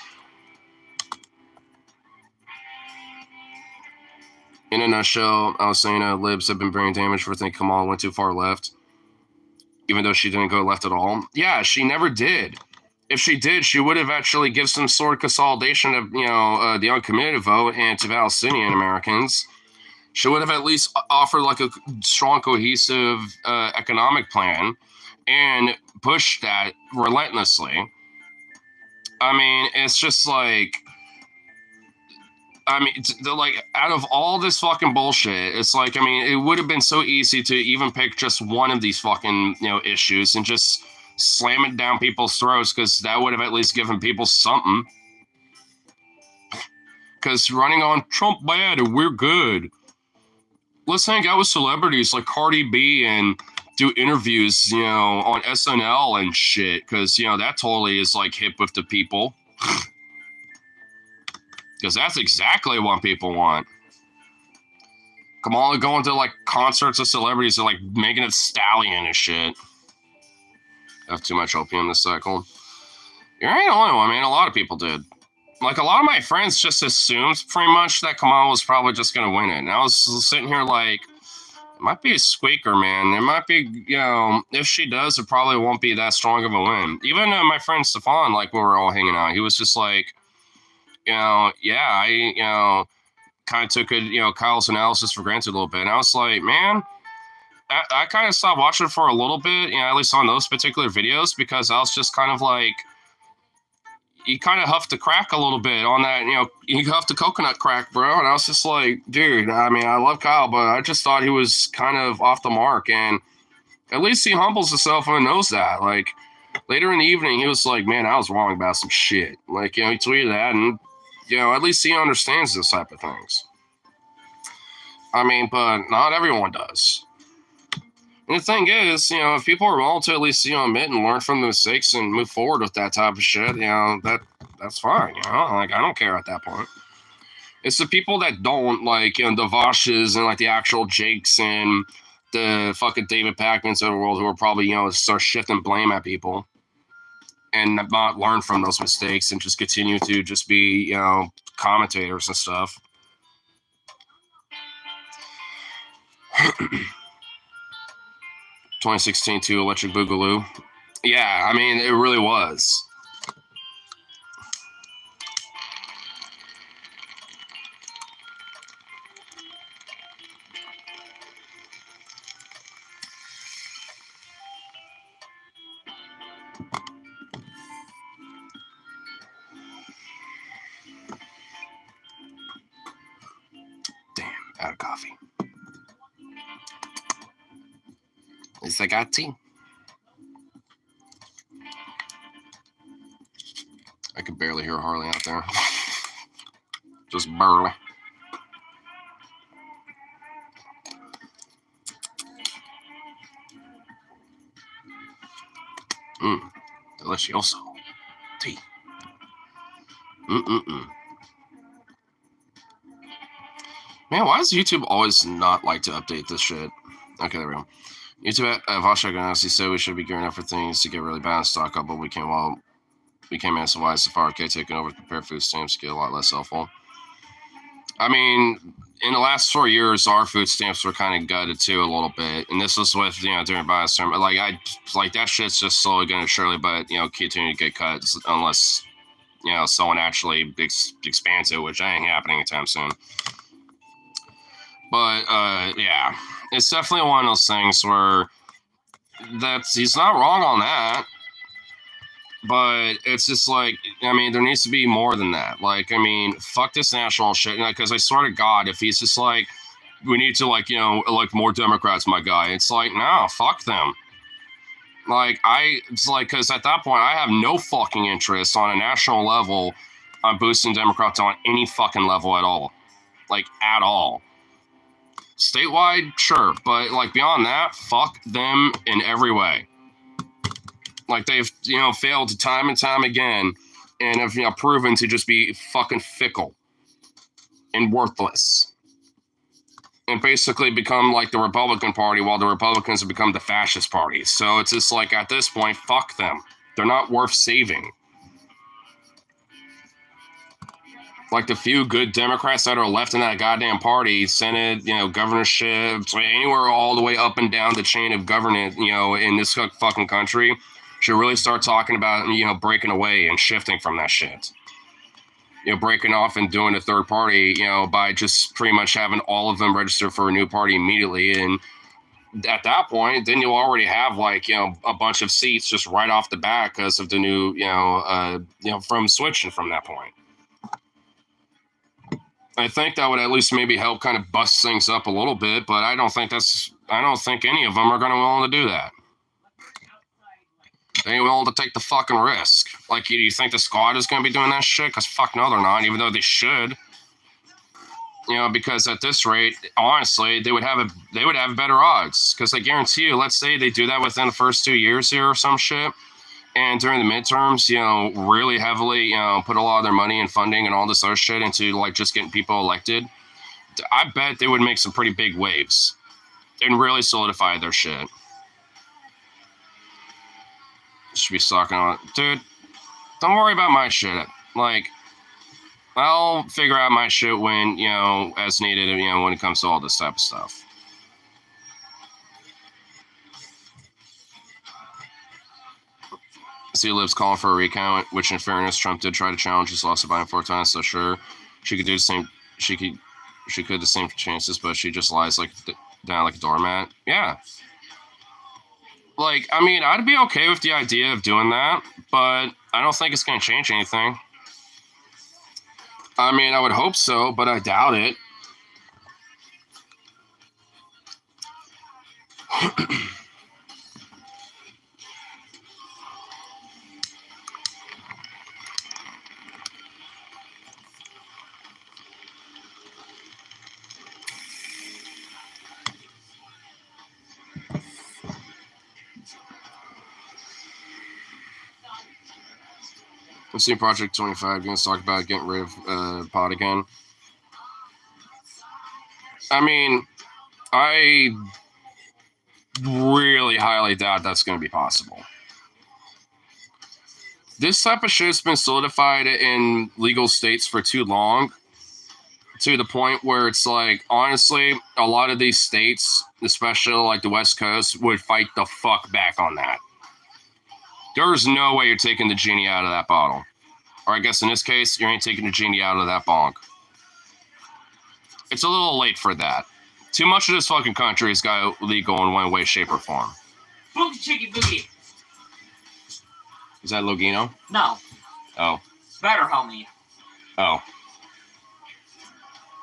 In a nutshell, I was saying libs have been brain damaged for thinking Kamala went too far left, even though she didn't go left at all. Yeah, she never did. If she did, she would have actually given some sort of consolidation of, you know, the uncommitted vote and to Palestinian Americans. She would have at least offered like a strong, cohesive economic plan and pushed that relentlessly. I mean, it's just like, I mean, like out of all this fucking bullshit, it's like, I mean, it would have been so easy to even pick just one of these fucking, you know, issues and just slam it down people's throats, because that would have at least given people something. Because running on Trump bad and we're good. Let's hang out with celebrities like Cardi B and do interviews, you know, on SNL and shit, because, you know, that totally is like hip with the people. Because that's exactly what people want. Kamala going to like concerts of celebrities and like making it stallion and shit. I have too much opium this cycle. You ain't the only one, man. A lot of people did. Like, a lot of my friends just assumed pretty much that Kamala was probably just going to win it. And I was sitting here like, it might be a squeaker, man. It might be, you know, if she does, it probably won't be that strong of a win. Even my friend Stefan, like, when we were all hanging out, he was just like, you know, yeah, I, you know, kind of took it, you know, Kyle's analysis for granted a little bit. And I was like, man, I kind of stopped watching for a little bit, you know, at least on those particular videos, because I was just kind of like, you kind of huffed the crack a little bit on that, you know, you huffed the coconut crack, bro. And I was just like, dude, I mean, I love Kyle, but I just thought he was kind of off the mark. And at least he humbles himself and knows that. Like, later in the evening, he was like, man, I was wrong about some shit. Like, you know, he tweeted that, and, you know, at least he understands this type of things. I mean, but not everyone does. And the thing is, you know, if people are willing to at least, you know, admit and learn from the mistakes and move forward with that type of shit, you know, that's fine, you know? Like, I don't care at that point. It's the people that don't, like, you know, the Voshes and, like, the actual Jakes and the fucking David Packmans of the world who are probably, you know, start shifting blame at people and not learn from those mistakes and just continue to just be, you know, commentators and stuff. 2016 to Electric Boogaloo. Yeah, I mean, it really was. Out of coffee. At least I got tea. I can barely hear Harley out there. Just barely. Delicioso. Tea. Man, why does YouTube always not like to update this shit? Okay, there we go. YouTube at Voshak honestly said we should be gearing up for things to get really bad and stock up, but we came as a wise Safari K taking over prepared food stamps to get a lot less helpful. I mean, in the last 4 years, our food stamps were kind of gutted too a little bit, and this was with during biostorm. Like that shit's just slowly going to surely, but continue to get cut unless someone actually expands it, which ain't happening anytime soon. But yeah, it's definitely one of those things where he's not wrong on that. But it's just like, I mean, there needs to be more than that. Like, I mean, fuck this national shit. Because I swear to God, if he's just like, we need to elect more Democrats, my guy. It's like, no, fuck them. It's like, because at that point, I have no fucking interest on a national level on boosting Democrats on any fucking level at all. Like, at all. Statewide, sure. But, beyond that, fuck them in every way. They've, failed time and time again and have, proven to just be fucking fickle and worthless. And basically become like the Republican Party while the Republicans have become the fascist party. So it's just like, at this point, fuck them. They're not worth saving. The few good Democrats that are left in that goddamn party, Senate, governorships, anywhere all the way up and down the chain of governance, in this fucking country, should really start talking about, breaking away and shifting from that shit. Breaking off and doing a third party, by just pretty much having all of them register for a new party immediately. And at that point, then you'll already have a bunch of seats just right off the bat because of the new, from switching from that point. I think that would at least maybe help kind of bust things up a little bit, but I don't think any of them are going to be willing to do that. They ain't willing to take the fucking risk. Do you think the squad is going to be doing that shit? Because fuck no, they're not, even though they should. Because at this rate, honestly, they would have better odds. Because I guarantee you, let's say they do that within the first 2 years here or some shit, and during the midterms, really heavily, put a lot of their money and funding and all this other shit into just getting people elected. I bet they would make some pretty big waves and really solidify their shit. Should be sucking on it. Dude, don't worry about my shit. I'll figure out my shit when, as needed, when it comes to all this type of stuff. See Liv's calling for a recount, which in fairness, Trump did try to challenge his loss of Biden 4 times, so sure, she could do the same. She could the same chances, but she just lies down like a doormat. Yeah. I mean, I'd be okay with the idea of doing that, but I don't think it's going to change anything. I mean, I would hope so, but I doubt it. I've seen Project 25 going to talk about getting rid of pot again. I mean, I really highly doubt that's going to be possible. This type of shit's been solidified in legal states for too long, to the point where it's honestly, a lot of these states, especially the West Coast, would fight the fuck back on that. There's no way you're taking the genie out of that bottle. Or I guess in this case, you ain't taking the genie out of that bonk. It's a little late for that. Too much of this fucking country has got illegal in one way, shape, or form. Boogie chicky boogie. Is that Logino? No. Oh. Better, homie. Oh.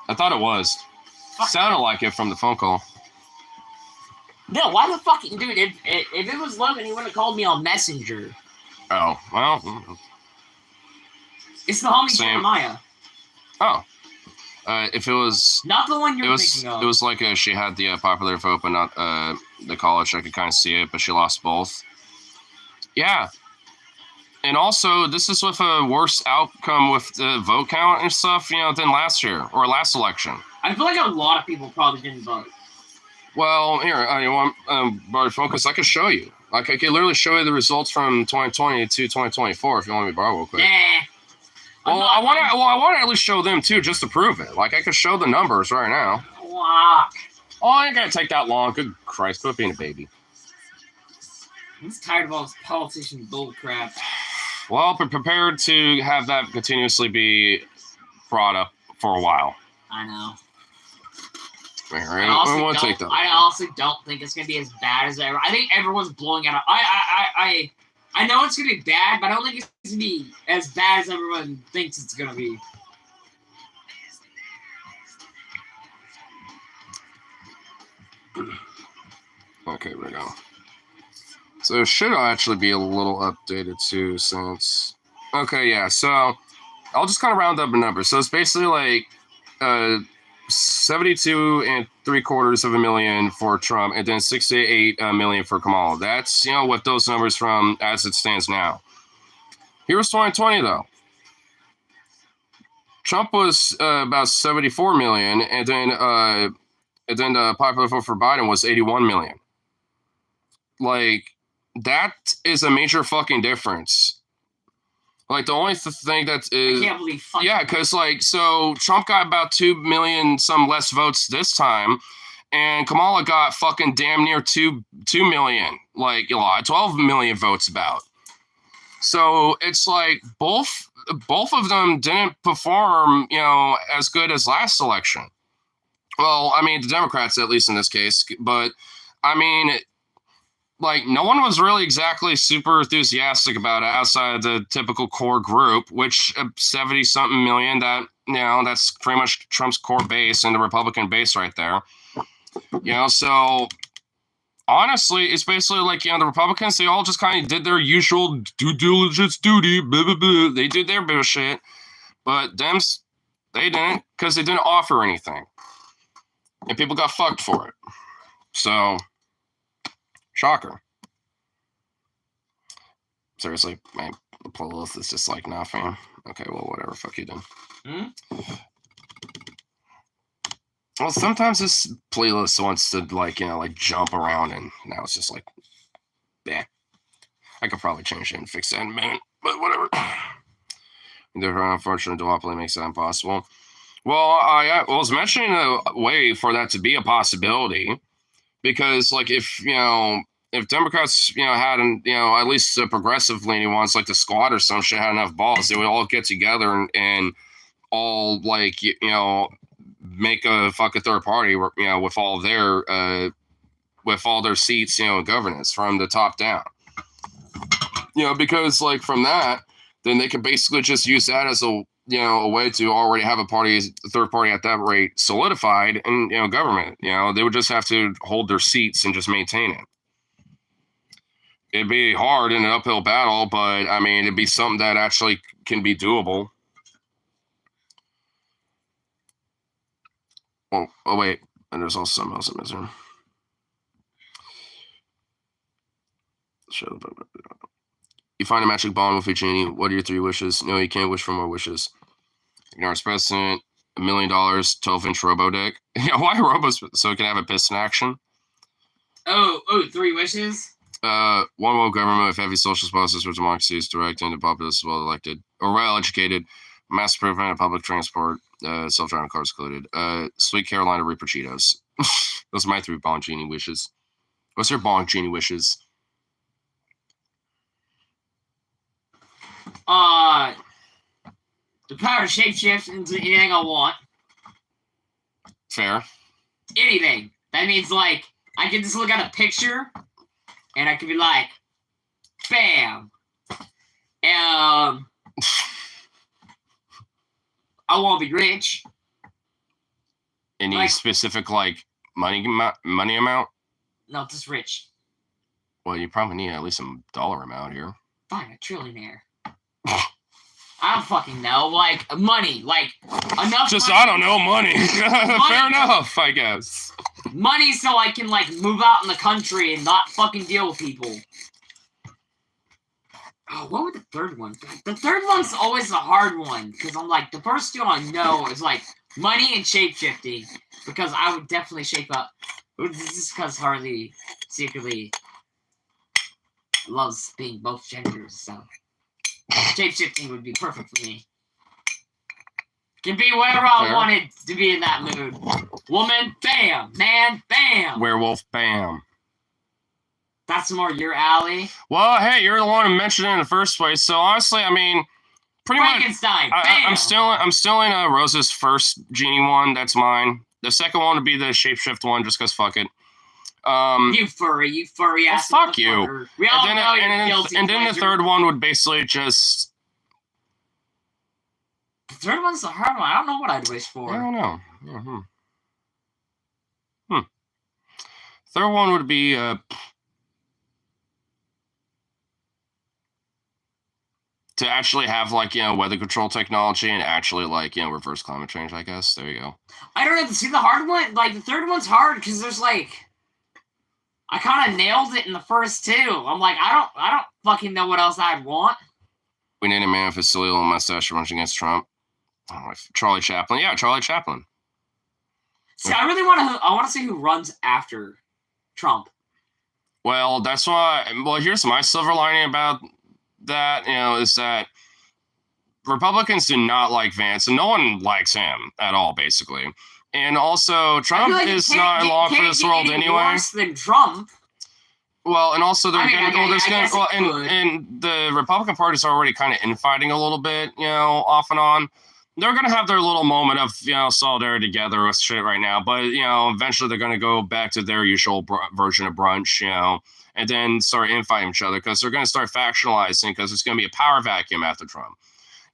I thought it was. Sounded like it from the phone call. No, why the fuck, dude? If it was Logan, he would have called me on Messenger. Oh, well. It's the homie Same. Jeremiah. Oh. If it was... Not the one you're thinking of. It was like she had the popular vote, but not the college. I could kind of see it, but she lost both. Yeah. And also, this is with a worse outcome with the vote count and stuff, than last year or last election. I feel like a lot of people probably didn't vote. Well, here, you want borrow focus? I can show you. Like, I can literally show you the results from 2020 to 2024 if you want me to borrow real quick. Nah. Well, I want to at least show them too, just to prove it. Like, I could show the numbers right now. Fuck. Oh, it ain't gonna take that long. Good Christ, quit being a baby. I'm just tired of all this politician bullcrap. Well, prepared to have that continuously be brought up for a while. I know. I honestly don't think it's gonna be as bad as ever. I think everyone's blowing out. I know it's gonna be bad, but I don't think it's gonna be as bad as everyone thinks it's gonna be. Okay, here we go. So it should actually be a little updated too, since... Okay, yeah, so I'll just kind of round up a number. So it's basically like 72.75 million for Trump, and then 68 million for Kamala. That's, what those numbers from as it stands now. Here's 2020, though. Trump was about 74 million, and then the popular vote for Biden was 81 million. Like, that is a major fucking difference. Like, the only thing that is... I can't believe fucking... Yeah, because, so Trump got about 2 million some less votes this time, and Kamala got fucking damn near 2 million. Like, 12 million votes about. So, it's like, both of them didn't perform, as good as last election. Well, I mean, the Democrats, at least in this case, but, I mean... Like, no one was really exactly super enthusiastic about it outside the typical core group, which 70-something million, that's pretty much Trump's core base and the Republican base right there. So honestly, it's basically like, the Republicans, they all just kind of did their usual due diligence duty, blah, blah, blah. They did their bullshit, but Dems, they didn't, because they didn't offer anything. And people got fucked for it. So... Shocker. Seriously, my playlist is just like, nah, fam. Okay, well, whatever. Fuck you, then. Well, sometimes this playlist wants to, jump around, and now it's just like, yeah. I could probably change it and fix that in a minute, but whatever. Unfortunately, duopoly makes that impossible. Well, I was mentioning a way for that to be a possibility. Because, if Democrats, had, at least progressive leaning ones, like the Squad or some shit, had enough balls, they would all get together and all, make a fucking third party, with all their seats, in governance from the top down. Because, from that, then they could basically just use that as a way to already have a third party at that rate solidified in, government. They would just have to hold their seats and just maintain it. It'd be hard in an uphill battle, but I mean, it'd be something that actually can be doable. Oh wait, and there's also something else I'm missing. You find a magic bond with a genie. What are your 3 wishes? No, you can't wish for more wishes. Ignore its president. $1 million, 12-inch robo deck. Why robos? So it can have a piston action. Oh, 3 wishes? One world government with heavy social process for democracy is direct and the populace is well elected or well educated. Mass improvement of public transport. Self-driving cars included. Sweet Carolina Reaper Cheetos. Those are my 3 Bond Genie wishes. What's your Bond Genie wishes? The power to shapeshift into anything I want. Fair. Anything. That means, I can just look at a picture, and I can be like, bam. I want to be rich. Any Like- specific like money amount? No, just rich. Well, you probably need at least a dollar amount here. Fine, a trillionaire. I don't fucking know. Like, money. Like, enough Just money. I don't know, money. Fair enough, I guess. Money so I can, like, move out in the country and not fucking deal with people. Oh, what would the third one be? The third one's always the hard one. Because I'm like, the first two I know is, like, money and shapeshifting. Because I would definitely shape up. This is because Harley secretly loves being both genders, so shapeshifting would be perfect for me. Can be whatever I Fair. wanted to be in that mood. Woman, bam. Man, bam. Werewolf, bam. That's more your alley. Well, hey, you're the one who mentioned it in the first place. So honestly, I mean, pretty much. Frankenstein, bam. I'm still in Rose's first genie one. That's mine. The second one would be the shapeshift one, just cause fuck it. You furry ass. fuck you. motherfucker. We all And then, know you're and, guilty. then, and then the pleasure. third one would basically just The third one's the hard one. I don't know what I'd wish I for. don't know. Third one would be to actually have like weather control technology and actually like reverse climate change. I guess there you go. I don't know. See, the hard one, like the third one's hard because there's like, I kind of nailed it in the first two. I'm like, I don't fucking know what else I'd want. We need a man with a silly little mustache to run against Trump. Oh, Charlie Chaplin. Yeah, Charlie Chaplin. See, I really want to see who runs after Trump. Well, that's why. Well, here's my silver lining about that. Is that Republicans do not like Vance, and no one likes him at all, basically. And also, I Trump feel like it is can't not in get- law for can't this get world any anyway. Worse than Trump. Well, and also they're I mean, gonna, well, there's I gonna, guess it well, could. and the Republican Party's already kind of infighting a little bit, off and on. They're gonna have their little moment of solidarity together with shit right now, but eventually they're gonna go back to their usual version of brunch, and then start infighting each other because they're gonna start factionalizing because it's gonna be a power vacuum after Trump.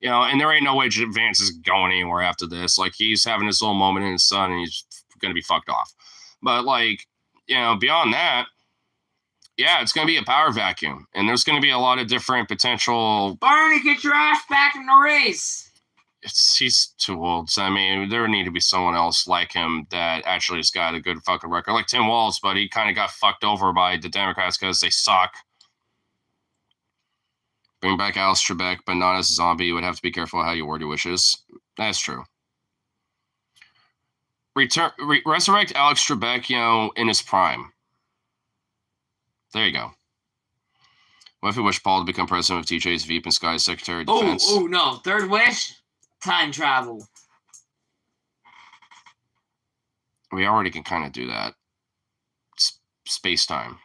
And there ain't no way Vance is going anywhere after this. Like he's having his little moment in his son, and he's gonna be fucked off. But like beyond that. Yeah, it's going to be a power vacuum, and there's going to be a lot of different potential. Barney, get your ass back in the race. He's too old. So, I mean, there need to be someone else like him that actually has got a good fucking record, like Tim Walz, but he kind of got fucked over by the Democrats because they suck. Bring back Alice Trebek, but not as a zombie. You would have to be careful how you word your wishes. That's true. Resurrect Alex Trebek, in his prime. There you go. What if we wish Paul to become president of TJ's Veep and Sky's Secretary of Defense? Oh, no. Third wish? Time travel. We already can kind of do that. Space-time.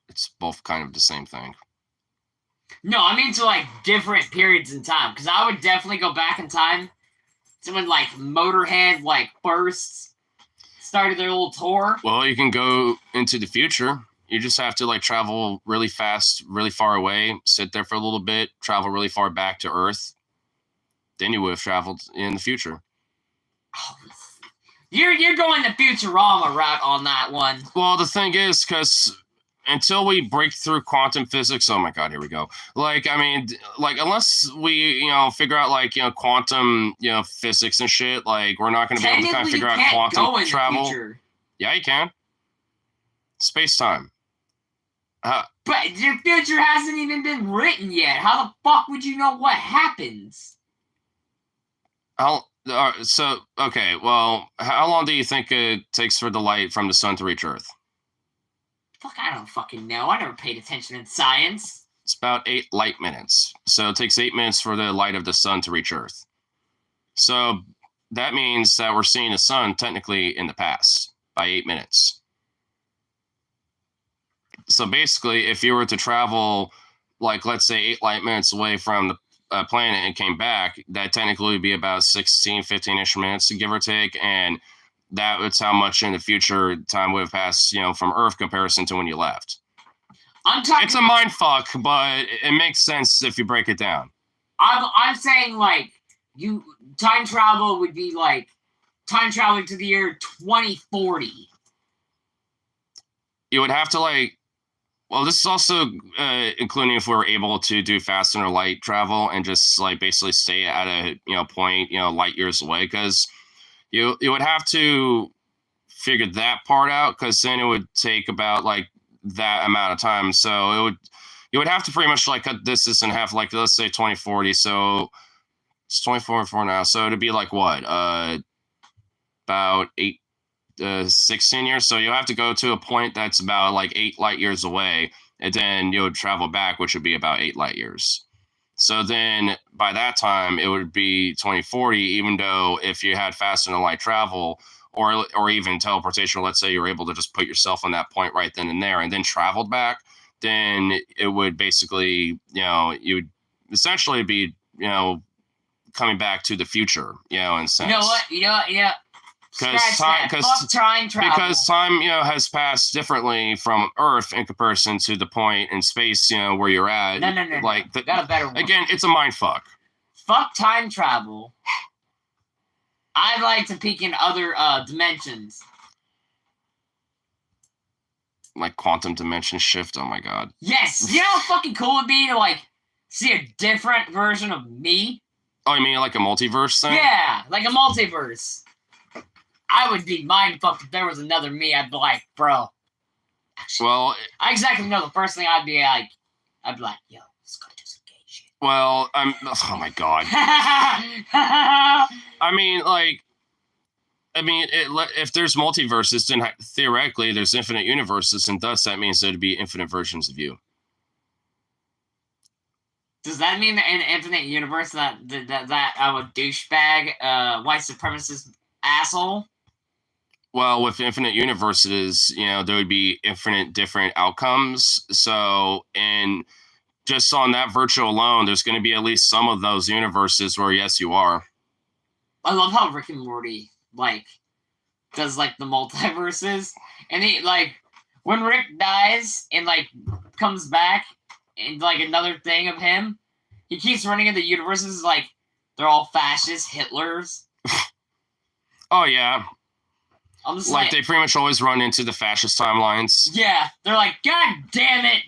It's both kind of the same thing. No, I mean to like different periods in time. Because I would definitely go back in time to when like Motorhead like first started their little tour. Well, you can go into the future. You just have to like travel really fast, really far away, sit there for a little bit, travel really far back to Earth. Then you would have traveled in the future. Oh, you're going the Futurama route on that one. Well, the thing is, because until we break through quantum physics, oh my god, here we go. Like, I mean, like unless we, figure out like quantum, physics and shit, like we're not going to be able to kind of figure out quantum travel. Yeah, you can. Space time. But your future hasn't even been written yet. How the fuck would you know what happens? Okay, well, how long do you think it takes for the light from the sun to reach Earth? Fuck, I don't fucking know. I never paid attention in science. It's about 8 light minutes. So it takes 8 minutes for the light of the sun to reach Earth. So that means that we're seeing the sun technically in the past by 8 minutes. So basically, if you were to travel, like, let's say 8 light minutes away from the planet and came back, that technically would be about 16, 15-ish minutes, give or take. And that's how much in the future time would have passed, from Earth comparison to when you left. It's a mind fuck, but it makes sense if you break it down. I'm saying, like, time travel would be, like, time traveling to the year 2040. You would have to like. Well, this is also including if we were able to do fast or light travel and just like basically stay at a point light years away, because you would have to figure that part out, because then it would take about like that amount of time. So you would have to pretty much like cut this in half, like let's say 2040. So it's 2044 now. So it'd be like what about 16 years. So you have to go to a point that's about like 8 light years away, and then you would travel back, which would be about 8 light years. So then by that time it would be 2040, even though if you had faster than light travel or even teleportation, let's say you were able to just put yourself on that point right then and there and then traveled back, then it would basically, you would essentially be, coming back to the future, in a sense. You know what? Yeah. Because time travel. Because time, has passed differently from Earth in comparison to the point in space, where you're at. No. Like, Got a better one. Again, it's a mind fuck. Fuck time travel. I'd like to peek in other dimensions. Like quantum dimension shift. Oh my god. Yes. You know how fucking cool it'd be to like see a different version of me? Oh, you mean like a multiverse thing? Yeah, like a multiverse. I would be mind fucked if there was another me. I'd be like, bro. Actually, Well, I exactly know the first thing I'd be like, yo, let's go do some gay shit. well, oh my god. If there's multiverses, then theoretically there's infinite universes, and thus that means there'd be infinite versions of you. Does that mean that in an infinite universe that I'm a douchebag, white supremacist asshole? Well, with infinite universes, there would be infinite different outcomes. So, and just on that virtual alone, there's going to be at least some of those universes where, yes, you are. I love how Rick and Morty, like, does, like, the multiverses. And he, like, when Rick dies and, like, comes back and, like, another thing of him, he keeps running into universes, like, they're all fascist Hitlers. Oh, yeah. I'm just like they pretty much always run into the fascist timelines. Yeah, they're like, God damn it!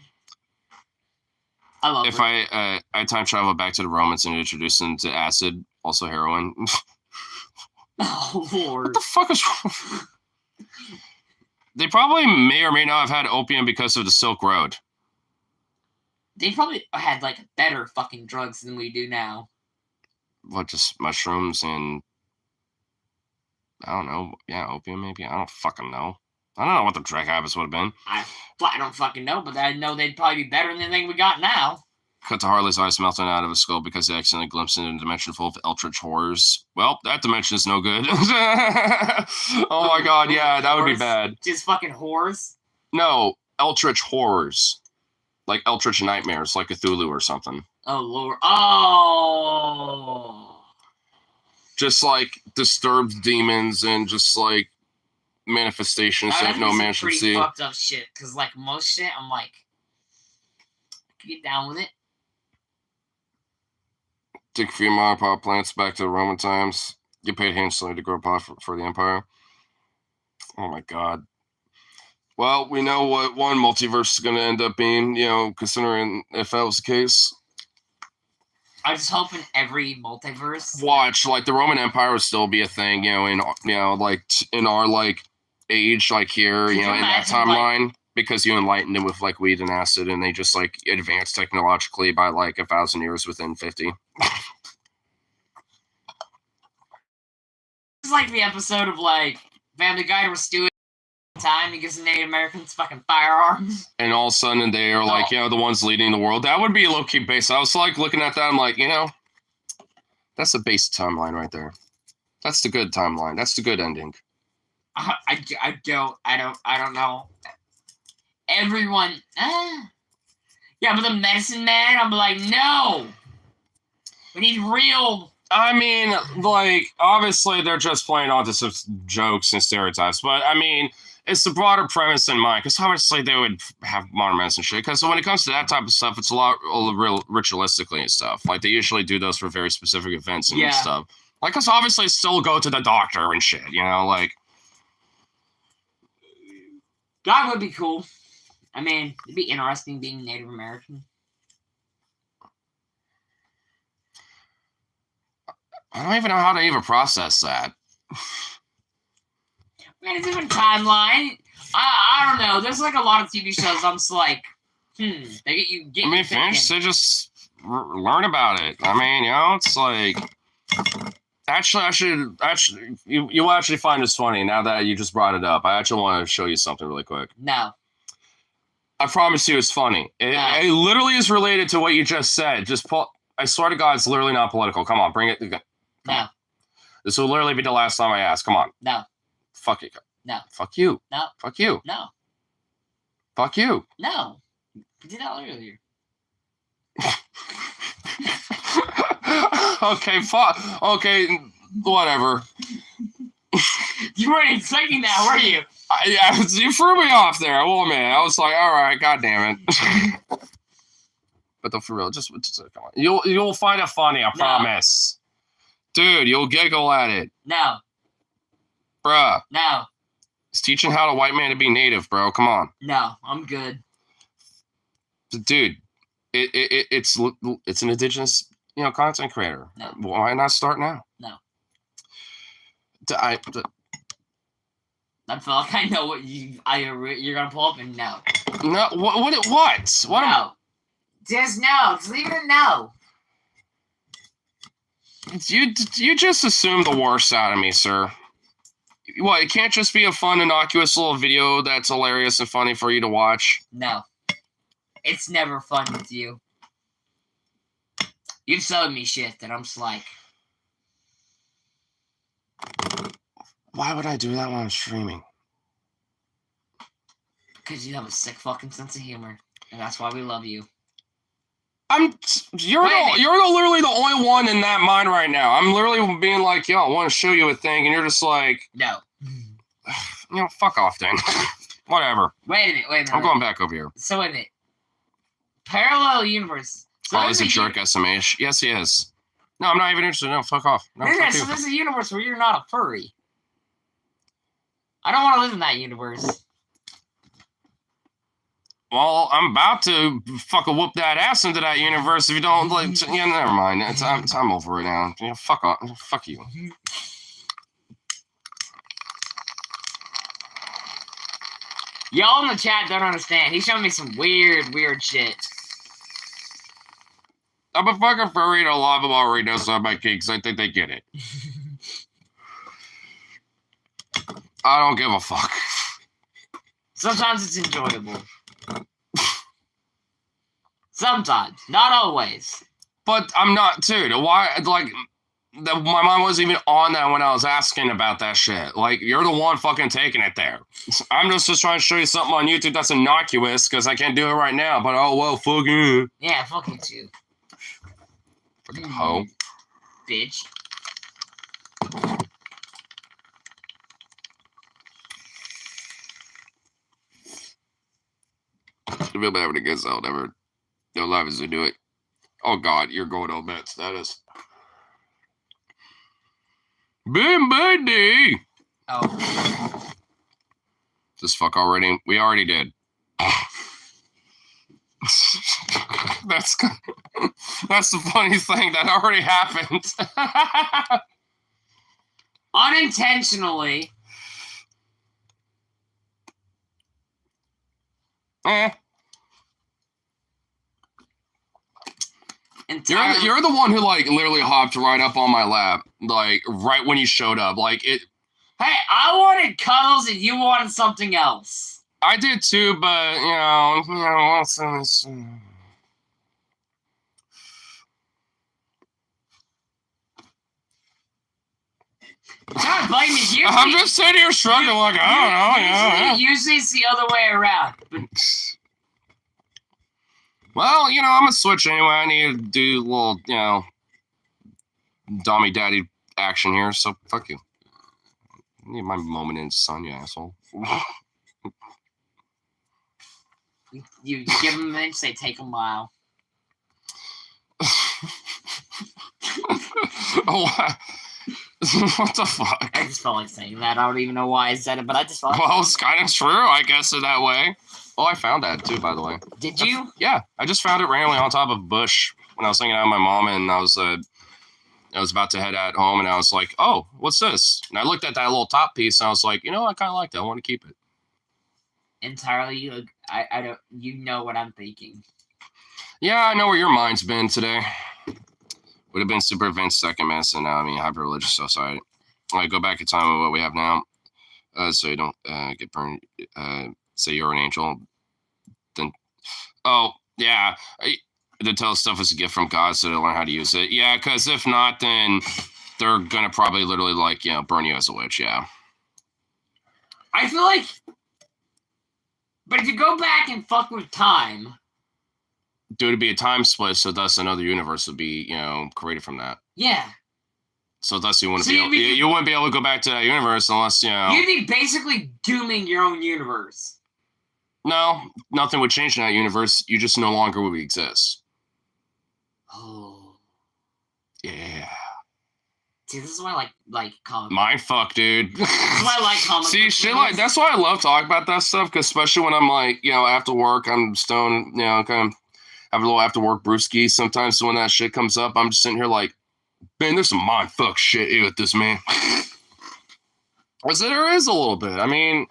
I love it. If I time travel back to the Romans and introduce them to acid, also heroin. Oh Lord! What the fuck is wrong? They probably may or may not have had opium because of the Silk Road. They probably had like better fucking drugs than we do now. What, just mushrooms and I don't know. Yeah, opium maybe. I don't fucking know. I don't know what the drug habits would have been. I don't fucking know, but I know they'd probably be better than anything we got now. Cut to Harley's eyes melting out of his skull because he accidentally glimpsed into a dimension full of eldritch horrors. Well, that dimension is no good. Oh my god, yeah, that would be bad. Just fucking whores? No, eldritch horrors. Like eldritch nightmares, like Cthulhu or something. Oh Lord. Oh. Just like disturbed demons and just like manifestations that no man should see. Fucked up shit, because like most shit, I'm like, I can get down with it. Take a few modern power plants back to the Roman times. Get paid handsomely to grow pot for the empire. Oh my god. Well, we know what one multiverse is going to end up being, considering if that was the case. I just hope in every multiverse. Watch, like the Roman Empire would still be a thing, in like in our like age, like here, in that timeline, like, because you enlightened them with like weed and acid, and they just like advanced technologically by like 1,000 years within 50. It's like the episode of like Family Guy where Stewie time he gives the Native Americans fucking firearms, and all of a sudden they are like the ones leading the world. That would be a low-key base. I was like looking at that, I'm like, that's the base timeline right there. That's the good timeline. That's the good ending. I don't know. Everyone yeah, but the medicine man, I'm like, no, we need real. I mean, like, obviously they're just playing onto some jokes and stereotypes, but I mean, it's the broader premise in mind, because obviously they would have modern medicine shit, because when it comes to that type of stuff, it's a lot real ritualistically and stuff. Like, they usually do those for very specific events and stuff. Like, cause obviously still go to the doctor and shit, you know, like. God would be cool. I mean, it'd be interesting being Native American. I don't even know how to even process that. I mean, a different timeline. I don't know. There's like a lot of TV shows. I'm just like, they get you. I mean, finish to just learn about it. I mean, you know, it's like. Actually, you'll actually find this funny now that you just brought it up. I actually want to show you something really quick. No. I promise you, it's funny. It literally is related to what you just said. Just pull. I swear to God, it's literally not political. Come on, bring it. No. This will literally be the last time I ask. Come on. No. Fuck it. No. Fuck you. No. Fuck you. No. Fuck you. No. We did that earlier. Okay, fuck. Okay, whatever. You weren't expecting that, were you? You threw me off there. Oh man, I was like, all right, god damn it. But for real, just come on. You'll find it funny, I promise. Dude, you'll giggle at it. No. Bruh. No. It's teaching how to white man to be native, bro. Come on. No, I'm good. Dude, it's an indigenous, content creator. No. Why not start now? No. I feel like I know what you're gonna pull up and no. No. What? No. Just no. Just leave it at no. You just assume the worst out of me, sir. What? It can't just be a fun, innocuous little video that's hilarious and funny for you to watch. No. It's never fun with you. You've sold me shit that I'm just like. Why would I do that when I'm streaming? Because you have a sick fucking sense of humor, and that's why we love you. You're literally the only one in that mind right now. I'm literally being like, yo, I want to show you a thing, and you're just like, no. Fuck off then. Whatever. Wait a minute. I'm going back over here. So wait a minute. Parallel universe. So he's a jerk SMH. Yes, he is. No, I'm not even interested. No, fuck off. No, so fuck this is a universe where you're not a furry. I don't want to live in that universe. Well, I'm about to fucking whoop that ass into that universe if you don't like. Yeah, never mind. I'm over it now. Fuck off. Fuck you. Y'all in the chat don't understand. He's showing me some weird shit. I'm a fucking furry and a lot of them already know some of my kinks. I think they get it. I don't give a fuck. Sometimes it's enjoyable. Sometimes. Not always. But I'm not, dude. Why, my mind wasn't even on that when I was asking about that shit. Like, you're the one fucking taking it there. I'm just trying to show you something on YouTube that's innocuous because I can't do it right now. But, oh, well, fuck you. Yeah, fuck you too. Fucking hoe. Bitch. I feel bad when it gets out. Never. No life is to do it. Oh, God, you're going on that status. Bim Buddy! Oh. This fuck already. We already did. That's the funny thing. That already happened. Unintentionally. You're the one who literally hopped right up on my lap, right when you showed up. Hey, I wanted cuddles and you wanted something else. I did too, but what's this? Don't blame me. Usually, I'm just sitting here struggling I don't know. Usually it's the other way around. Well, I'm gonna switch anyway. I need to do a little, Dommy Daddy action here, so fuck you. I need my moment in the sun, you asshole. You give them an inch, they take a mile. What the fuck? I just felt like saying that. I don't even know why I said it, but I just felt like Well, it's kind of true, I guess, in that way. Oh, I found that too, by the way. Did you? Yeah, I just found it randomly on top of a bush when I was hanging out with my mom, and I was about to head at home, and I was like, "Oh, what's this?" And I looked at that little top piece, and I was like, "You know, I kind of like that. I want to keep it." Entirely, I don't. You know what I'm thinking. Yeah, I know where your mind's been today. Would have been super advanced second mess, and now I mean hyper religious society. All right, go back in time with what we have now, so you don't get burned. Say you're an angel, then. Oh yeah, the tell stuff is a gift from God, so to learn how to use it. Yeah, because if not, then they're gonna probably literally like burn you as a witch. Yeah. I feel like, but if you go back and fuck with time, Dude, it'd be a time split, so thus another universe would be created from that. yeah, So thus you wouldn't So be you'd able, be- you wouldn't be able to go back to that universe unless you'd be basically dooming your own universe. No, nothing would change in that universe. You just no longer would exist. Oh, Yeah. see, this is why I like comic. Mind fuck, dude. This is why I like comic. See, book shit movies. like that's why I love talking about that stuff, because especially when I'm like, after work, I'm stoned, kind of have a little after work brewski. Sometimes when that shit comes up, I'm just sitting here like, man, there's some mind fuck shit here with this, man. Or so there is a little bit. I mean,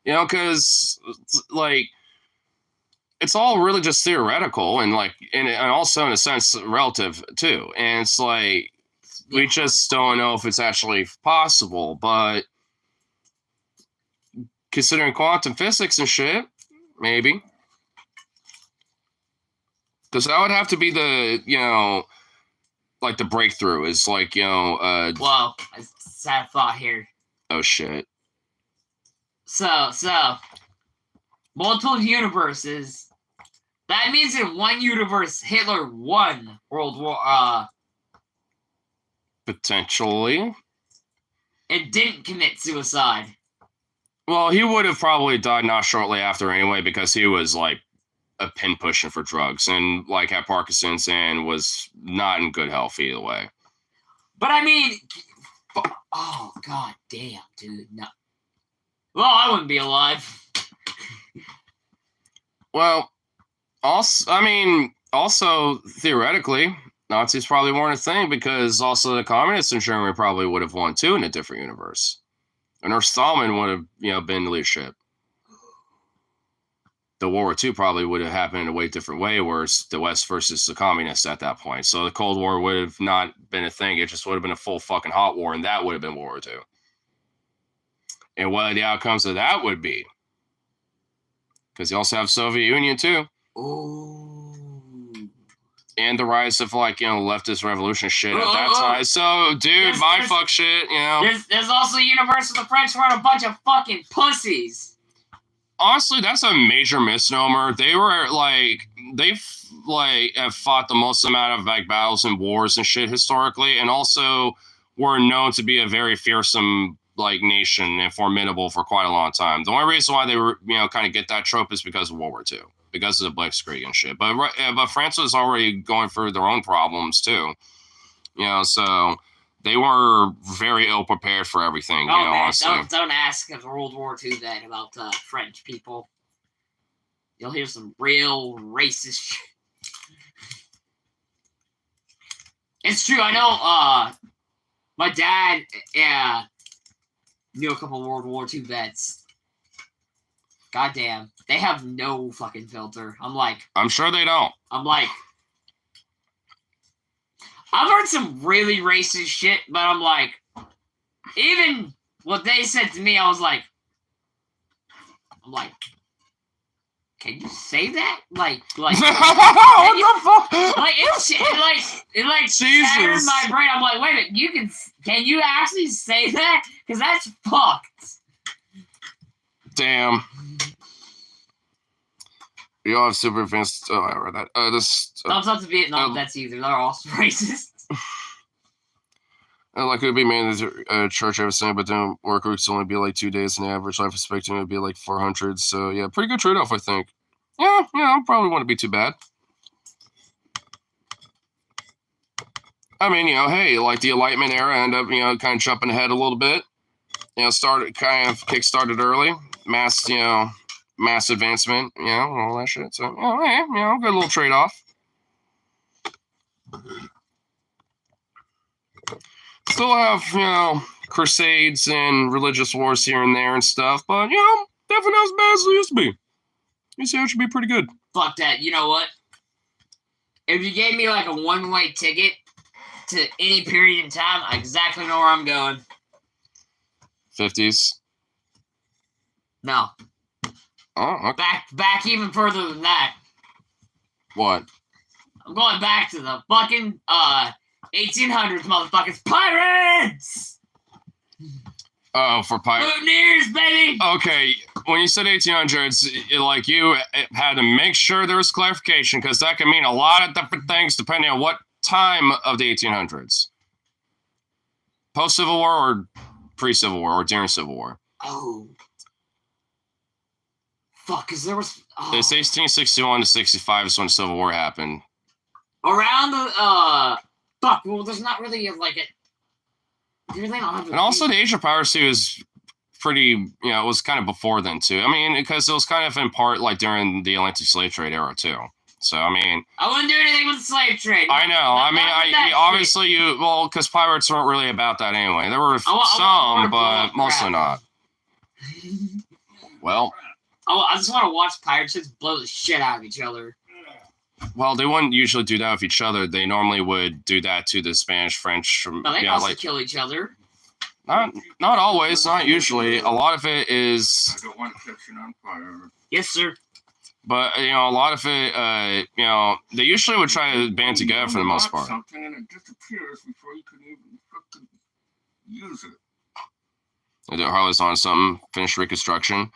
because like it's all really just theoretical and like and also in a sense relative too. And it's like we just don't know if it's actually possible, but considering quantum physics and shit, maybe. Because that would have to be the, like the breakthrough is like, Well, I just had a thought here. oh shit. So, multiple universes. That means in one universe, Hitler won World War, Potentially. and didn't commit suicide. Well, he would have probably died not shortly after anyway, because he was like a pin pushing for drugs and like had Parkinson's and was not in good health either way. But I mean, oh god damn, dude, no. Well, I wouldn't be alive. Well, also theoretically, Nazis probably weren't a thing because also the communists in Germany probably would have won too in a different universe. And or Stalin would have, been leadership. The World War II probably would have happened in a way different way, where it's the West versus the communists at that point. So the Cold War would have not been a thing. It just would have been a full fucking hot war, and that would have been World War II. And what the outcomes of that would be. Because you also have Soviet Union too. Ooh. And the rise of leftist revolution shit at that Oh. time. So, dude, There's- fuck shit, There's also a universe where the French weren't a bunch of fucking pussies. Honestly, that's a major misnomer. They were have fought the most amount of battles and wars and shit historically, and also were known to be a very fearsome nation and formidable for quite a long time. The only reason why they were kind of get that trope is because of World War II, because of the Blitzkrieg and shit. But France was already going through their own problems too, so they were very ill prepared for everything. Oh man, honestly. don't ask of World War II then about French people. You'll hear some real racist shit. It's true. I know. My dad, knew a couple of World War II vets. Goddamn, they have no fucking filter. I'm sure they don't. I've heard some really racist shit, but I'm like, even what they said to me, I'm like, can you say that? Like, What the fuck? it shattered Jesus. my brain. I'm like, wait a minute, can you actually say that? Because that's fucked. Damn. You all have super advanced. Oh, I read that. Thumbs up to Vietnam vets either. They're also racist. Like it would be made in church every Sunday, but then work weeks only be 2 days, and the average life expectancy would be 400. So yeah, pretty good trade off, I think. Yeah, probably wouldn't be too bad. I mean, hey, like the Enlightenment era ended up, kind of jumping ahead a little bit. Started kind of kick-started early. Mass advancement, all that shit. So, hey, good little trade-off. Still have, crusades and religious wars here and there and stuff, but, definitely not as bad as it used to be. You see, it should be pretty good. Fuck that. You know what? If you gave me like a one-way ticket to any period in time, I exactly know where I'm going. 50s. No. Oh, okay. Back even further than that. What? I'm going back to the fucking 1800s, motherfuckers. Pirates! Oh, for pirates. Mutineers, baby! Okay, when you said 1800s, you had to make sure there was clarification, because that can mean a lot of different things depending on what time of the 1800s. Post-Civil War or pre-Civil War or during Civil War? Oh. Fuck, because there was... Oh. It's 1861 to 65 is when Civil War happened. Around the... Fuck, well, there's not really like it. And also the age of piracy was pretty, it was kind of before then too. I mean, because it was kind of in part like during the Atlantic slave trade era too. So, I mean... I wouldn't do anything with the slave trade. I know. Obviously because pirates weren't really about that anyway. There were some, but mostly not. Well... I just want to watch pirate ships blow the shit out of each other. Well, they wouldn't usually do that with each other. They normally would do that to the Spanish, French. No, they also kill each other. Not always, not usually. A lot of it is. I don't want to catch you on fire. Yes, sir. But a lot of it, they usually would try to band together for the most part. Something and it disappears before you can even fucking use it. Harley's on something. Finish Reconstruction.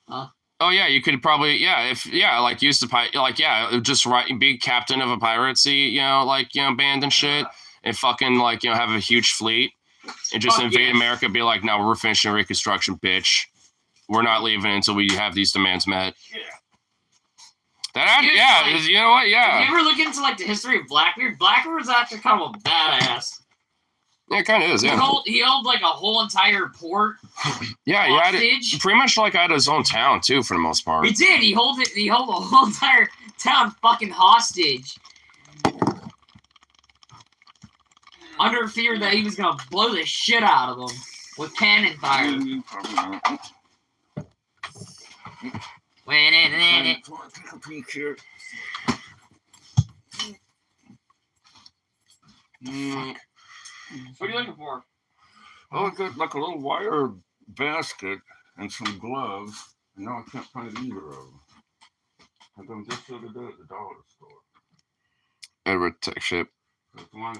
Huh? Oh yeah, you could probably use the just be captain of a piracy band and shit, and fucking have a huge fleet and just invade America. Be like, no, we're finishing Reconstruction, bitch. We're not leaving until we have these demands met. Yeah. You know what? Yeah. Have you ever look into the history of Blackbeard? Blackbeard was actually kind of a badass. Yeah, it kind of is. Yeah. He held a whole entire port. Yeah, he had it pretty much out his own town too, for the most part. He did. He held a whole entire town fucking hostage, under fear that he was gonna blow the shit out of them with cannon fire. What are you looking for? Oh, I got a little wire basket and some gloves, and now I can't find either of them. I got them just the other day at the dollar store. Edward Tech Ship.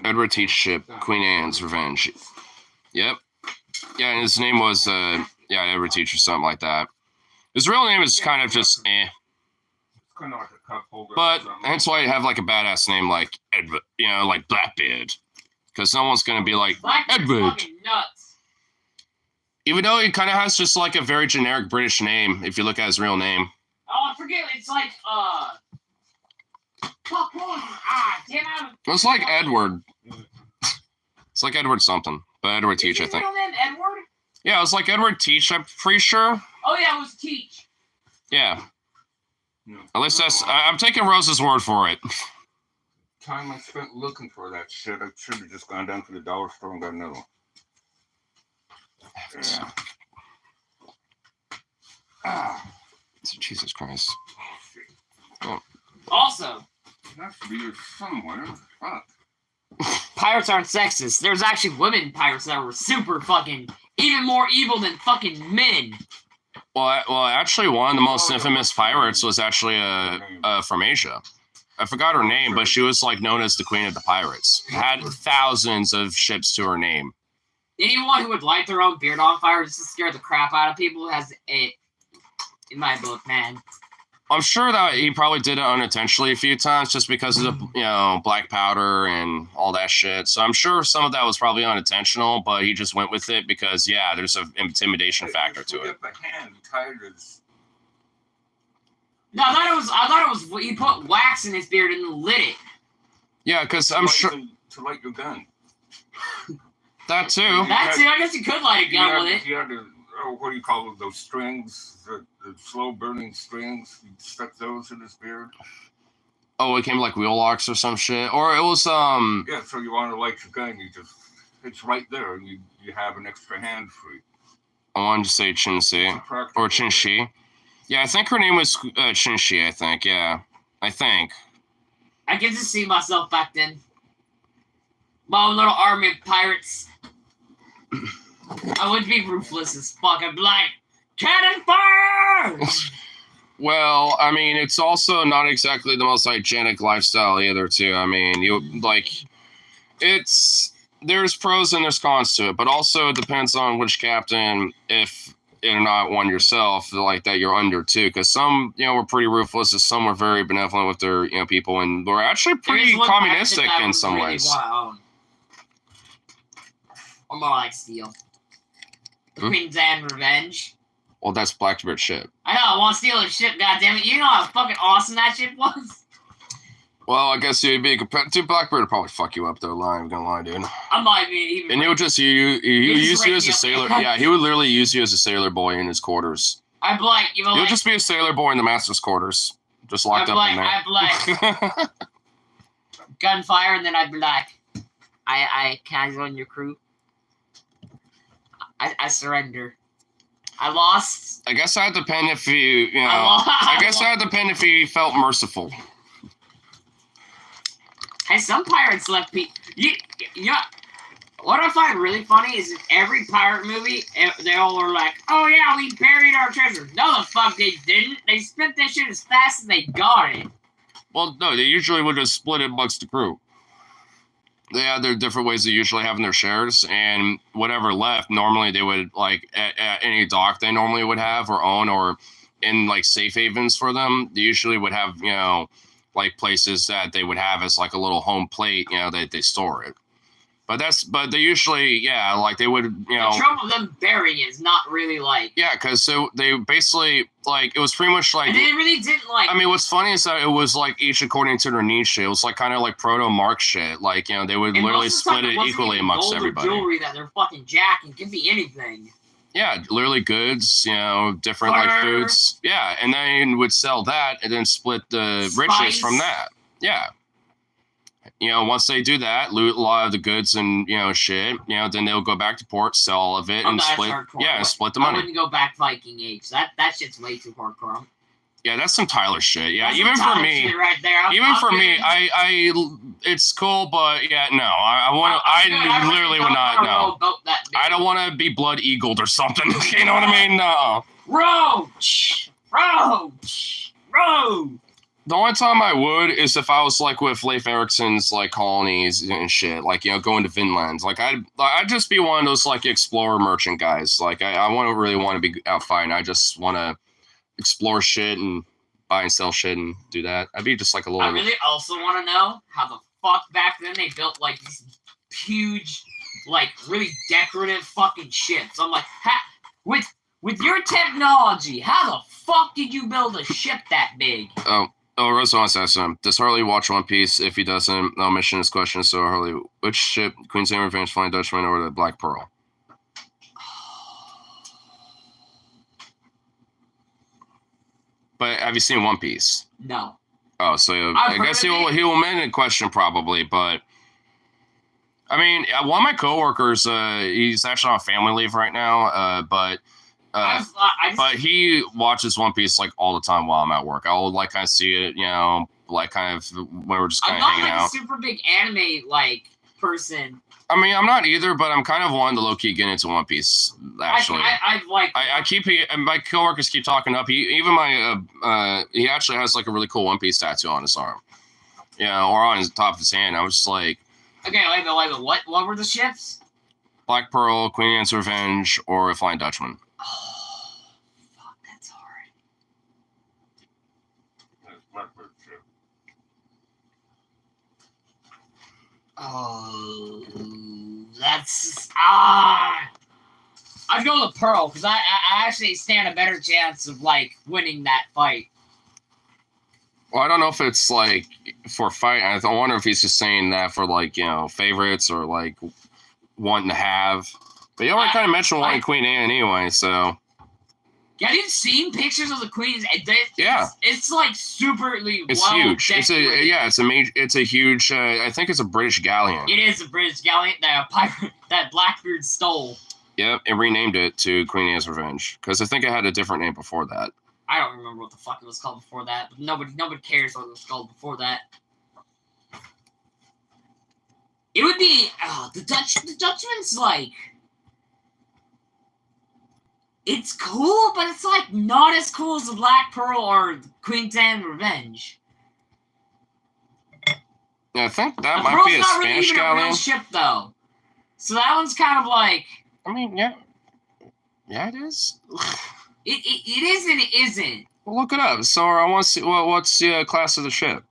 Edward Teach Ship. Queen Anne's Revenge. Yep. Yeah, and his name was Edward Teach or something like that. His real name is kind of just It's kind of like a cup holder. But that's why you have a badass name like Edward, like Blackbeard. Because no one's going to be like, Edward. Fucking nuts. Even though he kind of has just a very generic British name, if you look at his real name. Oh, I forget. It's damn it. It's like Edward. It's like Edward something. But Edward Teach, I think. Is his real name Edward? Yeah, it's like Edward Teach, I'm pretty sure. Oh, yeah, it was Teach. Yeah. No. At least I'm taking Rose's word for it. Time I spent looking for that shit, I should have just gone down to the dollar store and got another one. Yeah. Jesus Christ. Oh. Also, it has to be here somewhere. Fuck. Pirates aren't sexist. There's actually women pirates that were super fucking even more evil than fucking men. Well, actually, one of the most infamous pirates was actually from Asia. I forgot her name, but she was known as the Queen of the Pirates. Had thousands of ships to her name. Anyone who would light their own beard on fire just to scare the crap out of people has it. In my book, man. I'm sure that he probably did it unintentionally a few times just because of the, black powder and all that shit. So I'm sure some of that was probably unintentional, but he just went with it because, there's an intimidation factor to it. The hand tied his... No, I thought it was he put wax in his beard and lit it. Yeah, because I'm sure... to light your gun. That too. That's it. I guess you could light a gun with it. You had to, what do you call them? Those strings, the slow burning strings. You stuck those in his beard. Oh, it came like wheel locks or some shit, or it was Yeah, so you want to light your gun, it's right there, and you have an extra hand free. I wanted to say Chinsi or Chinshi. Yeah, I think her name was Chinshi. I think. Yeah, I think. I get to see myself back then. My own little army of pirates. I would be ruthless as fuck. I'd be like, cannon fire! Well, I mean, it's also not exactly the most hygienic lifestyle either, too. I mean, there's pros and there's cons to it, but also it depends on which captain, if you're not one yourself, like that you're under too. Because some, were pretty ruthless, and some were very benevolent with their, people, and were actually pretty communistic in some ways. Or more like Steel. The Queen's and Revenge. Well, that's Blackbeard's ship. I know, I want to steal his ship, goddammit. You know how fucking awesome that ship was? Well, I guess you'd be dude, Blackbeard would probably fuck you up though. I'm gonna lie, dude. I might be even. And he would just he would use you as a sailor. Yeah, he would literally use you as a sailor boy in his quarters. I'd be like, he would just be a sailor boy in the master's quarters, just locked up in there. I'd be like, gunfire, and then I'd be like, can I join your crew? I surrender. I lost. I guess that'd depend if I guess that'd depend if he felt merciful. Hey, some pirates left people. You know, what I find really funny is in every pirate movie, they all are like, "Oh yeah, we buried our treasure." No, the fuck they didn't. They spent that shit as fast as they got it. Well, no, they usually would just split it amongst the crew. They had their different ways of usually having their shares, and whatever left, normally they would, like, at any dock they normally would have or own, or in, like, safe havens for them, they usually would have, like, places that they would have as, like, a little home plate, that they store it. But they usually, like, they would, The trouble with them burying it is not really, like... Yeah, because so they basically, like, it was pretty much like... And they really didn't, like... I mean, what's funny is that it was, like, each according to their niche. It was, like, kind of like proto-Mark shit. Like, they would literally split it equally amongst everybody. Jewelry that they're fucking jacking. It could be anything. Yeah, literally goods, different, like, foods. Yeah, and then would sell that and then split the riches from that. Yeah. Once they do that, loot a lot of the goods and, shit, then they'll go back to port, sell all of it, and split. Hardcore. Yeah, and split the money. I wouldn't go back Viking Age. That shit's way too hardcore. Yeah, that's some Tyler shit. Yeah, that's even for me, right there. I it's cool, but yeah, no, I literally would not. No, I don't want to be blood eagled or something. You know what I mean? No. Roach. The only time I would is if I was, like, with Leif Erikson's, like, colonies and shit, like, going to Vinland. Like, I'd just be one of those, like, explorer merchant guys. Like, I wouldn't really want to be out fighting. I just want to explore shit and buy and sell shit and do that. I'd be just like a little... I really also want to know how the fuck back then they built, like, these huge, like, really decorative fucking ships. I'm like, with your technology, how the fuck did you build a ship that big? Oh, Rose wants to ask him, does Harley watch One Piece? If he doesn't, I'll mention his question. So, Harley, which ship, Queen's and Revenge, Flying Dutchman, or the Black Pearl? But have you seen One Piece? No. Oh, so I guess he will amend the question probably, but... I mean, one of my coworkers, he's actually on family leave right now, but he watches One Piece, like, all the time while I'm at work. I'll, like, kind of see it, like, kind of when we're just kind of hanging out. I'm not, like, a super big anime, like, person. I mean, I'm not either, but I'm kind of wanting to low-key get into One Piece, actually. I keep, my coworkers keep talking up. He actually has, like, a really cool One Piece tattoo on his arm. Or on his top of his hand. I was just like... Okay, wait, what were the ships? Black Pearl, Queen Anne's Revenge, or a Flying Dutchman. Oh, fuck, that's hard. That's Blackbird ship. Oh, that's... I'd go with Pearl, because I actually stand a better chance of, like, winning that fight. Well, I don't know if it's like for fight. I wonder if he's just saying that for like, favorites or like wanting to have. But you already kind of mentioned wanting Queen Anne anyway, so. Have you seen pictures of the Queen's? Yeah. It's like superly. It's huge. It's a huge. I think it's a British galleon. It is a British galleon that Blackbeard stole. Yep, and renamed it to Queen Anne's Revenge because I think it had a different name before that. I don't remember what the fuck it was called before that, but nobody cares what it was called before that. It would be the Dutchman's like. It's cool, but it's like not as cool as the Black Pearl or Queen Anne's Revenge. Yeah, I think that the might Pearl's be a not Spanish really even galleon. a real ship, though. So that one's kind of like. I mean, yeah. Yeah, it is. It is and it isn't. Well, look it up. So I want to see what's the class of the ship.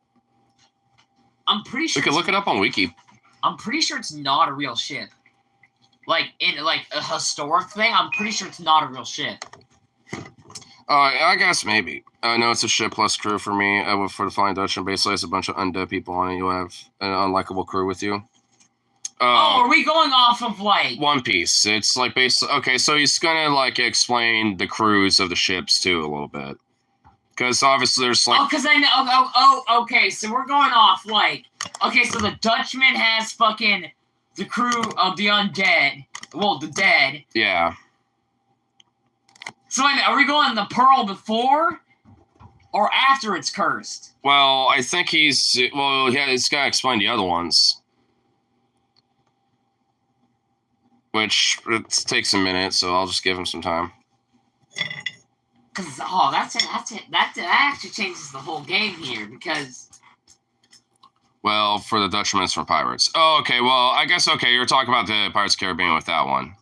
I'm pretty sure. We could look it up on Wiki. I'm pretty sure it's not a real ship. Like in like a historic thing, I'm pretty sure it's not a real ship. I guess maybe. I know it's a ship plus crew for me. For the Flying Dutchman, basically it's a bunch of undead people on it. You have an unlikable crew with you. Are we going off of like One Piece? It's like basically okay. So he's gonna like explain the crews of the ships too a little bit, because obviously there's like because I know. Okay. So we're going off like okay. So the Dutchman has fucking the crew of the undead. Well, the dead. Yeah. So are we going the Pearl before or after it's cursed? Well, I think he's gotta explain the other ones. Which it takes a minute, so I'll just give him some time. Cause that's it. That actually changes the whole game here because. Well, for the Dutchman, it's for pirates. Oh, okay. Well, I guess you're talking about the Pirates of the Caribbean with that one.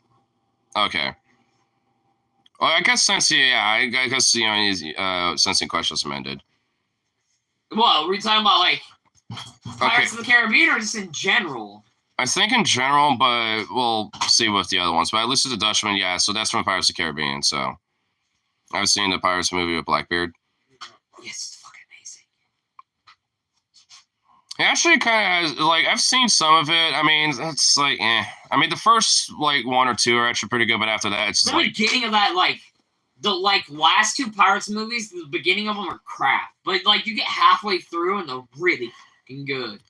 Okay. Well, I guess since Sensing Questions amended. Well, we're talking about like Pirates of the Caribbean or just in general. I think in general, but we'll see with the other ones. But at least with the Dutchman, yeah. So that's from Pirates of the Caribbean. So I've seen the Pirates movie with Blackbeard. Yes, it's fucking amazing. It actually kind of has, like, I've seen some of it. I mean, it's like, eh. I mean, the first like one or two are actually pretty good, but after that, it's the beginning of that, like the last two Pirates movies, the beginning of them are crap. But like you get halfway through and they're really fucking good.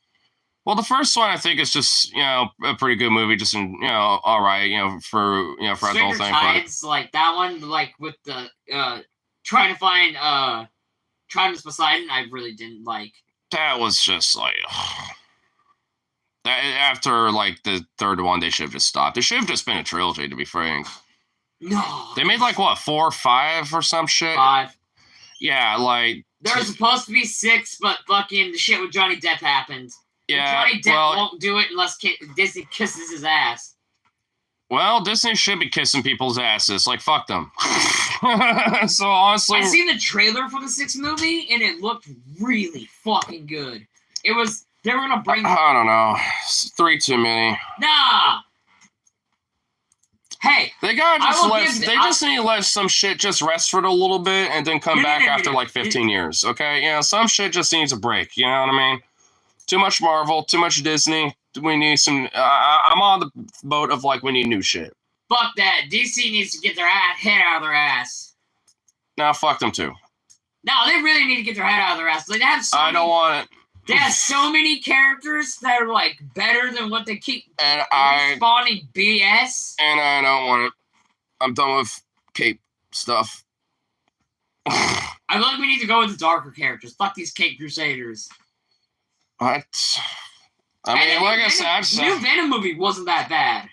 Well, the first one I think is just a pretty good movie, just in all right, for the whole thing. Tides, like that one, like with the trying to find Trident's Poseidon, I really didn't like. That was just like that. After like the third one, they should have just stopped. It should have just been a trilogy, to be frank. No, they made like what 4 or 5 or some shit. 5. Yeah, like there was supposed to be 6, but fucking the shit with Johnny Depp happened. Yeah, Johnny Depp won't do it unless Disney kisses his ass. Well, Disney should be kissing people's asses. Like, fuck them. So, honestly... I seen the trailer for the 6th movie, and it looked really fucking good. It was... They were gonna bring... I don't know. 3 too many. Nah! Hey! They just need to let some shit just rest for a little bit and then come back after, like, 15 years, okay? Some shit just needs a break, you know what I mean? Too much Marvel, too much Disney. We need some... I'm on the boat of, like, we need new shit. Fuck that. DC needs to get their head out of their ass. Nah, fuck them too. No, they really need to get their head out of their ass. Like, I don't want it. They have so many characters that are, like, better than what they keep and spawning BS. And I don't want it. I'm done with cape stuff. I feel like we need to go with the darker characters. Fuck these Cape Crusaders. What? I mean, like I said, the new Venom movie wasn't that bad.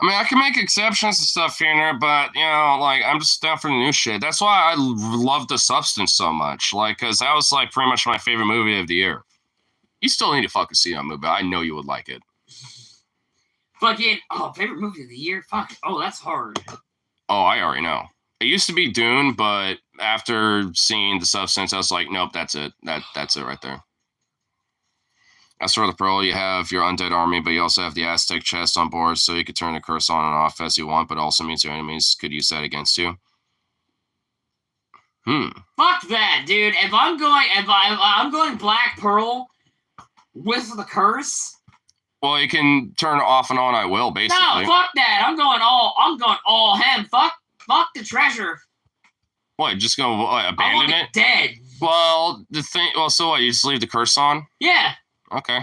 I mean, I can make exceptions and stuff here and there, but, like, I'm just down for the new shit. That's why I love The Substance so much. Like, because that was, like, pretty much my favorite movie of the year. You still need to fucking see that movie. I know you would like it. Fucking, favorite movie of the year? Fuck. Oh, that's hard. Oh, I already know. It used to be Dune, but after seeing The Substance, I was like, nope, that's it. That's it right there. As for the Pearl, you have your undead army, but you also have the Aztec chest on board, so you can turn the curse on and off as you want, but also means your enemies could use that against you. Fuck that, dude. If I'm going Black Pearl with the curse. Well, you can turn it off and on. I will basically. No, fuck that. I'm going all him. Fuck the treasure. What? Just gonna abandon it? Dead. Well, so what? You just leave the curse on? Yeah. Okay.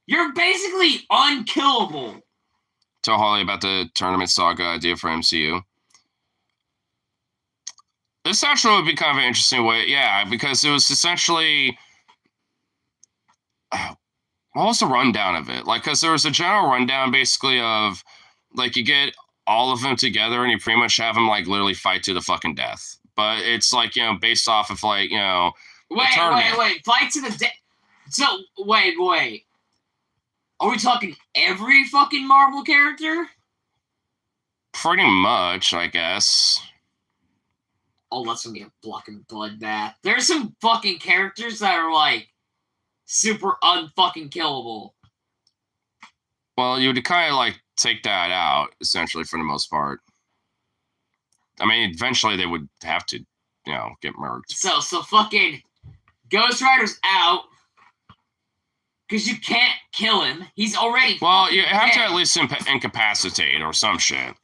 You're basically unkillable. Tell Harley about the tournament saga idea for MCU. This actually would be kind of an interesting way, yeah, because it was essentially. What was the rundown of it? Like, because there was a general rundown basically of, like, you get all of them together and you pretty much have them, like, literally fight to the fucking death. But it's, like, based off of, like, Wait. Fight to the death. So, wait. Are we talking every fucking Marvel character? Pretty much, I guess. Oh, that's gonna be a fucking bloodbath. There's some fucking characters that are, like, super unfucking killable. Well, you would kind of like take that out essentially for the most part. I mean, eventually they would have to, get murked. So fucking Ghost Rider's out because you can't kill him. He's already. Well, you have dead. to at least incapacitate or some shit.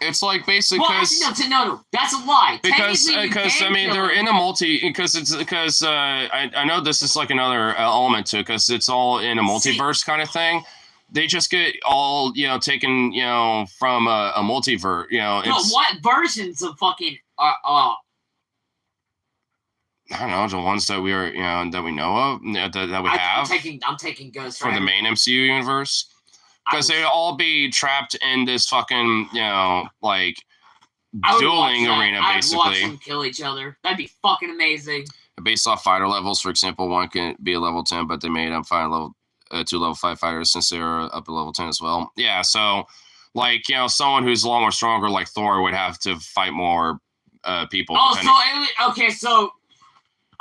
It's like basically because no, that's a lie. Because I mean they're in a I know this is like another element to it because it's all in a multiverse kind of thing. They just get all taken from a multiverse. But what versions of fucking I don't know, the ones that we are that we know of that we have. I'm taking Ghost for Rider. the main MCU universe. Because they'd all be trapped in this fucking, like, dueling arena, basically. I'd watch them kill each other. That'd be fucking amazing. Based off fighter levels, for example, one can be a level 10, but they made them two level 5 fighters since they were up to level 10 as well. Yeah, so, like, someone who's a lot more stronger, like Thor, would have to fight more people.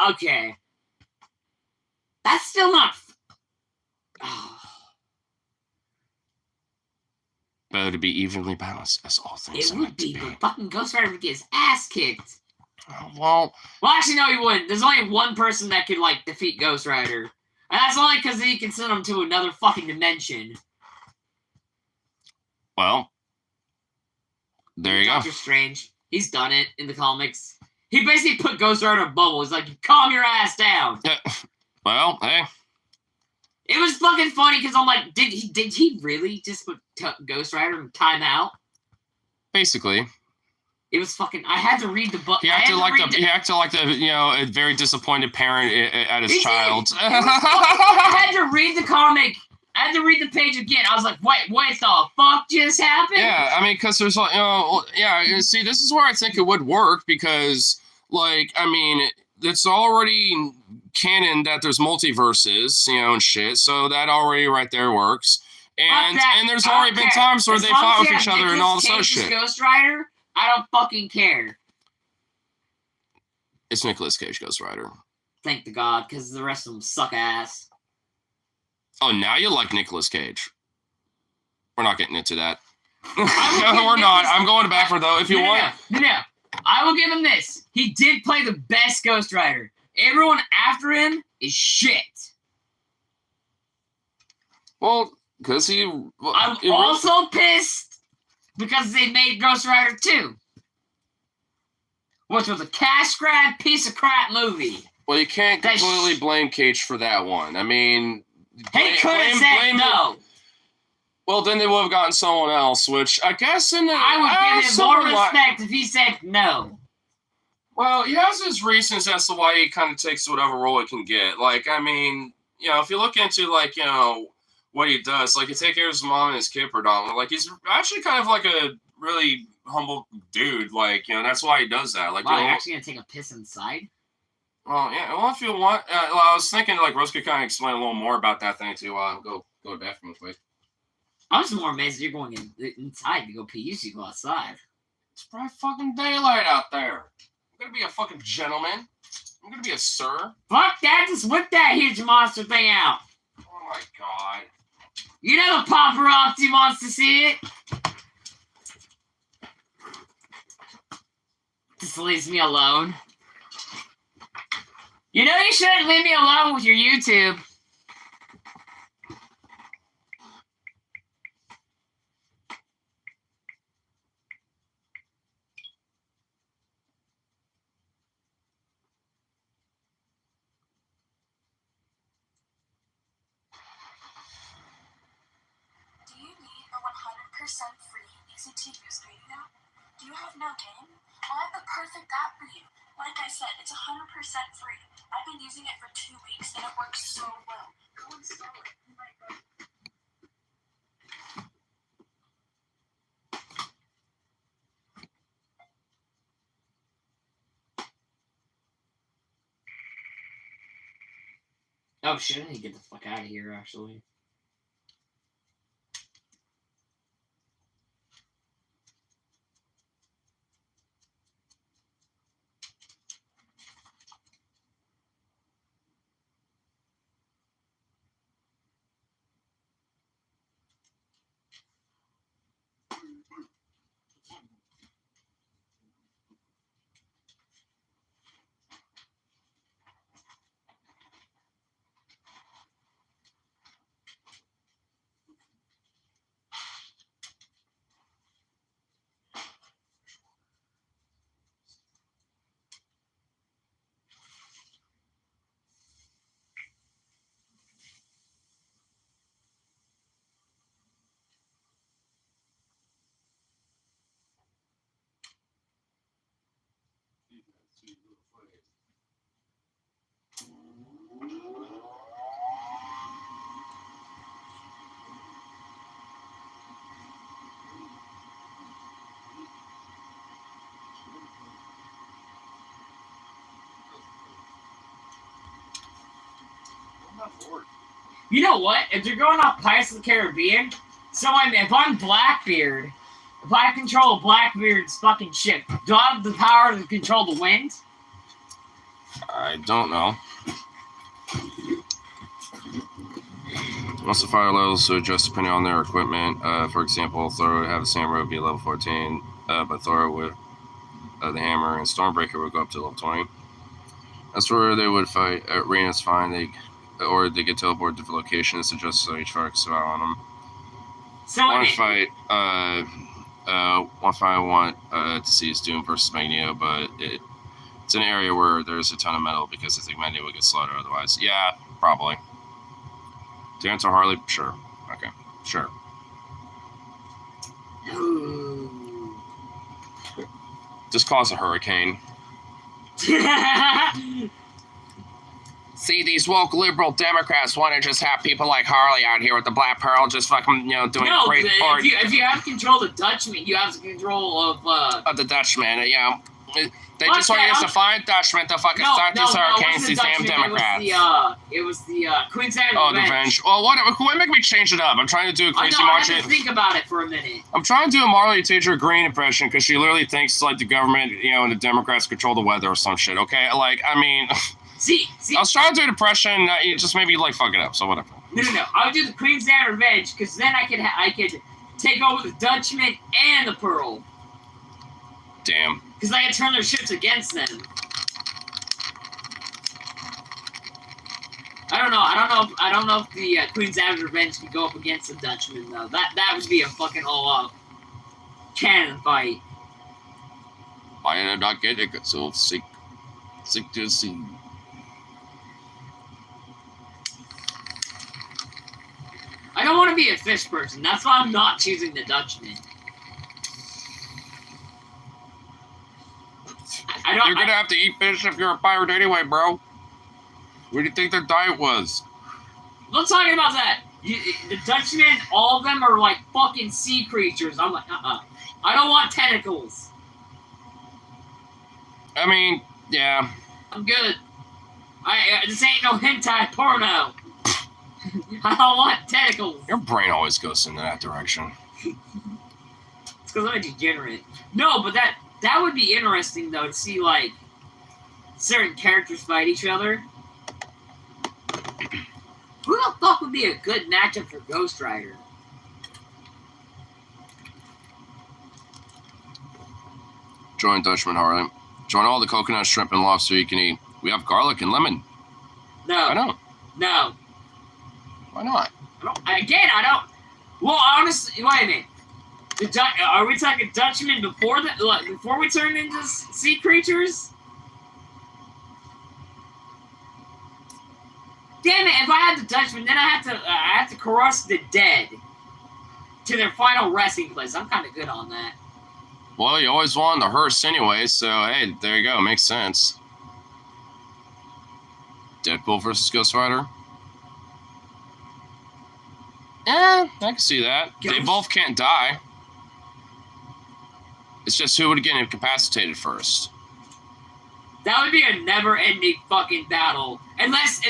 Okay. That's still not... Better to be evenly balanced as all things. It would be, but fucking Ghost Rider would get his ass kicked. Well, actually, no, he wouldn't. There's only one person that could, like, defeat Ghost Rider. And that's only because he can send him to another fucking dimension. Well, there you go. Doctor Strange. He's done it in the comics. He basically put Ghost Rider in a bubble. He's like, calm your ass down. Yeah. Well, hey. It was fucking funny because I'm like, did he really just put Ghost Rider in timeout? Basically. It was fucking. I had to read the book. He acted like a very disappointed parent at his child. I had to read the comic. I had to read the page again. I was like, wait, what the fuck just happened? Yeah, I mean, because there's see, this is where I think it would work because, like, I mean, it's already canon that there's multiverses, and shit. So that already right there works. And there's already been times where they fought with each other and all this other shit. Ghost Rider, I don't fucking care. It's Nicolas Cage Ghost Rider. Thank the God, because the rest of them suck ass. Oh, now you like Nicolas Cage. We're not getting into that. No, we're not. I'm going back for though. If you want. No. I will give him this. He did play the best Ghost Rider. Everyone after him is shit. Well, because he... I'm also pissed because they made Ghost Rider 2. Which was a cash grab piece of crap movie. Well, you can't completely blame Cage for that one. I mean... He could have said no. Well, then they would have gotten someone else, which I guess I would give him more respect if he said no. Well, he has his reasons as to why he kind of takes whatever role he can get. Like, I mean, if you look into, like, what he does, like, he takes care of his mom and his kid predominantly. Like, he's actually kind of like a really humble dude. Like, that's why he does that. Like, wow, you're actually going to take a piss inside? Well, yeah. Well, if you want, I was thinking, like, Rose could kind of explain a little more about that thing, too. Go to the bathroom quick. I was more amazed that you're going inside to go pee. Usually you go outside. It's bright fucking daylight out there. I'm gonna be a fucking gentleman. I'm gonna be a sir. Fuck that! Just whip that huge monster thing out. Oh my God. You know the paparazzi wants to see it. Just leaves me alone. You know you shouldn't leave me alone with your YouTube. Do you need a 100% free, easy-to-use radio? Do you have no game? Well, I have the perfect app for you. Like I said, it's 100% free. I've been using it for 2 weeks and it works so well. Go install it. You might go. Oh shit, I need to get the fuck out of here, actually. You know what? If you're going off Pirates of the Caribbean, so if I'm Blackbeard, if I control Blackbeard's fucking ship, do I have the power to control the wind? I don't know. Once the fire levels to adjust depending on their equipment. For example, Thor would have the same road be level 14, but Thor would the hammer and Stormbreaker would go up to level 20. That's where they would fight. Arena's fine. They get teleported to different locations to just so each fire can survive on them. So One fight I want to see is Doom versus Magneto, but it's an area where there's a ton of metal because I think Magneto would get slaughtered otherwise. Yeah, probably. To answer Harley, sure. Okay, sure. Just cause a hurricane. See, these woke liberal Democrats want to just have people like Harley out here with the Black Pearl just fucking, doing great part. If you have control of the Dutchman, you have control of the Dutchman, yeah. They just want to use the fine Dutchman to fucking start these hurricanes, these damn Democrats. It was the Queen's Revenge. Oh, the Revenge. Well, whatever. Why make me change it up? I'm trying to do a crazy March. I had to think about it for a minute. I'm trying to do a Marley Taylor Greene impression because she literally thinks like the government, and the Democrats control the weather or some shit. Okay, like I mean. See. I was trying to do an impression. You just maybe fuck it up. So whatever. No. I would do the Queen's Revenge because then I could take over the Dutchman and the Pearl. Damn. Because I had to turn their ships against them. I don't know if the Queen's Revenge could go up against the Dutchman though. That would be a fucking all-out cannon fight. Why did I not get it? So sick to see. I don't want to be a fish person. That's why I'm not choosing the Dutchman. You're gonna have to eat fish if you're a pirate anyway, bro. What do you think their diet was? I'm not talking about that. The Dutchmen, all of them are like fucking sea creatures. I'm like, I don't want tentacles. I mean, yeah. I'm good. This ain't no hentai porno. I don't want tentacles. Your brain always goes in that direction. It's because I'm a degenerate. No, but that would be interesting, though, to see, like, certain characters fight each other. Who the fuck would be a good matchup for Ghost Rider? Join Dutchman, Harley. Join all the coconut, shrimp, and lobster you can eat. We have garlic and lemon. No. I don't. No. Why not? I don't. Well, honestly, wait a minute. Are we talking Dutchman before we turn into sea creatures? Damn it! If I had the Dutchman, then I have to caress the dead to their final resting place. I'm kind of good on that. Well, you always wanted the hearse anyway, so hey, there you go. Makes sense. Deadpool versus Ghost Rider. Yeah, I can see that. They both can't die. It's just who would get incapacitated first. That would be a never-ending fucking battle, unless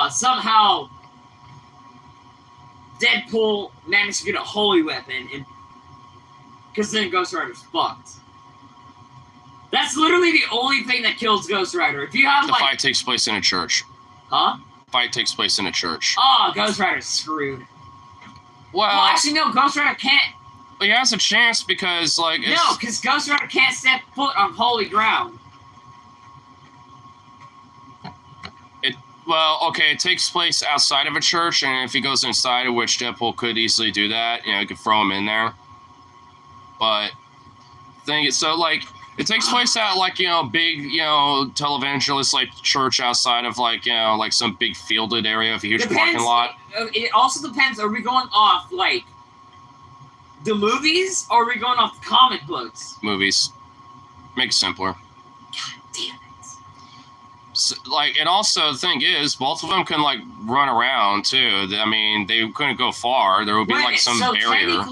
somehow Deadpool managed to get a holy weapon, and because then Ghost Rider's fucked. That's literally the only thing that kills Ghost Rider. If you have the fight takes place in a church. Huh? Fight takes place in a church. Oh, Ghost Rider's screwed. Well, actually, no. Ghost Rider can't. He has a chance because, like, no, because Ghost Rider can't step foot on holy ground. Well, okay, it takes place outside of a church, and if he goes inside, which Deadpool could easily do that, you could throw him in there. But thing is, so like, it takes place at like big televangelist like church outside of like like some big fielded area of a huge parking lot. It also depends. Are we going off like the movies, or are we going off the comic books? Movies. Make it simpler. God damn it. So, like, and also the thing is, both of them can like run around too. I mean, they couldn't go far. There would be like some barrier.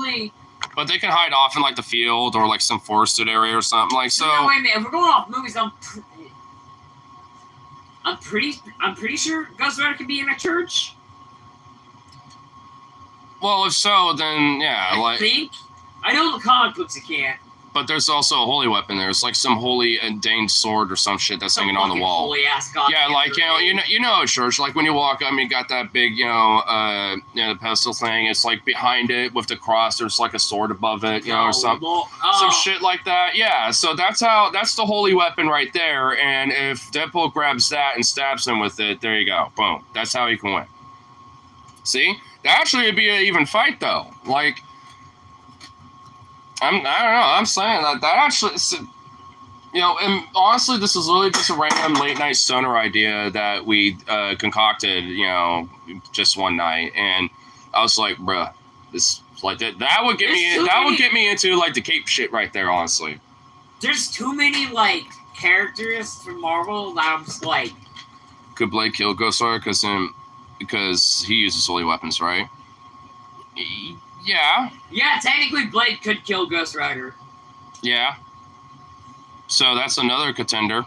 But they can hide off in like the field or like some forested area or something like so. No, wait a minute. If we're going off movies, I'm pretty sure Ghost Rider could be in a church. Well, if so, then yeah, I think. I know in the comic books you can't. But there's also a holy weapon there. It's like some holy ordained sword or some shit that's hanging on the wall. Holy ass God. Yeah, like you know, church. Like when you walk up, you got that big, the pedestal thing. It's like behind it with the cross. There's like a sword above it, or something, some shit like that. Yeah. So that's the holy weapon right there. And if Deadpool grabs that and stabs him with it, there you go. Boom. That's how he can win. See, that actually would be an even fight though. Like. I don't know. I'm saying that actually, and honestly, this is really just a random late night stoner idea that we concocted, just one night, and I was like, bruh, this like that would get me would get me into like the cape shit right there. Honestly, there's too many like characters from Marvel that I'm just like, could Blade kill Ghost Rider because he uses holy weapons, right? Yeah. Yeah, technically Blade could kill Ghost Rider. Yeah. So that's another contender.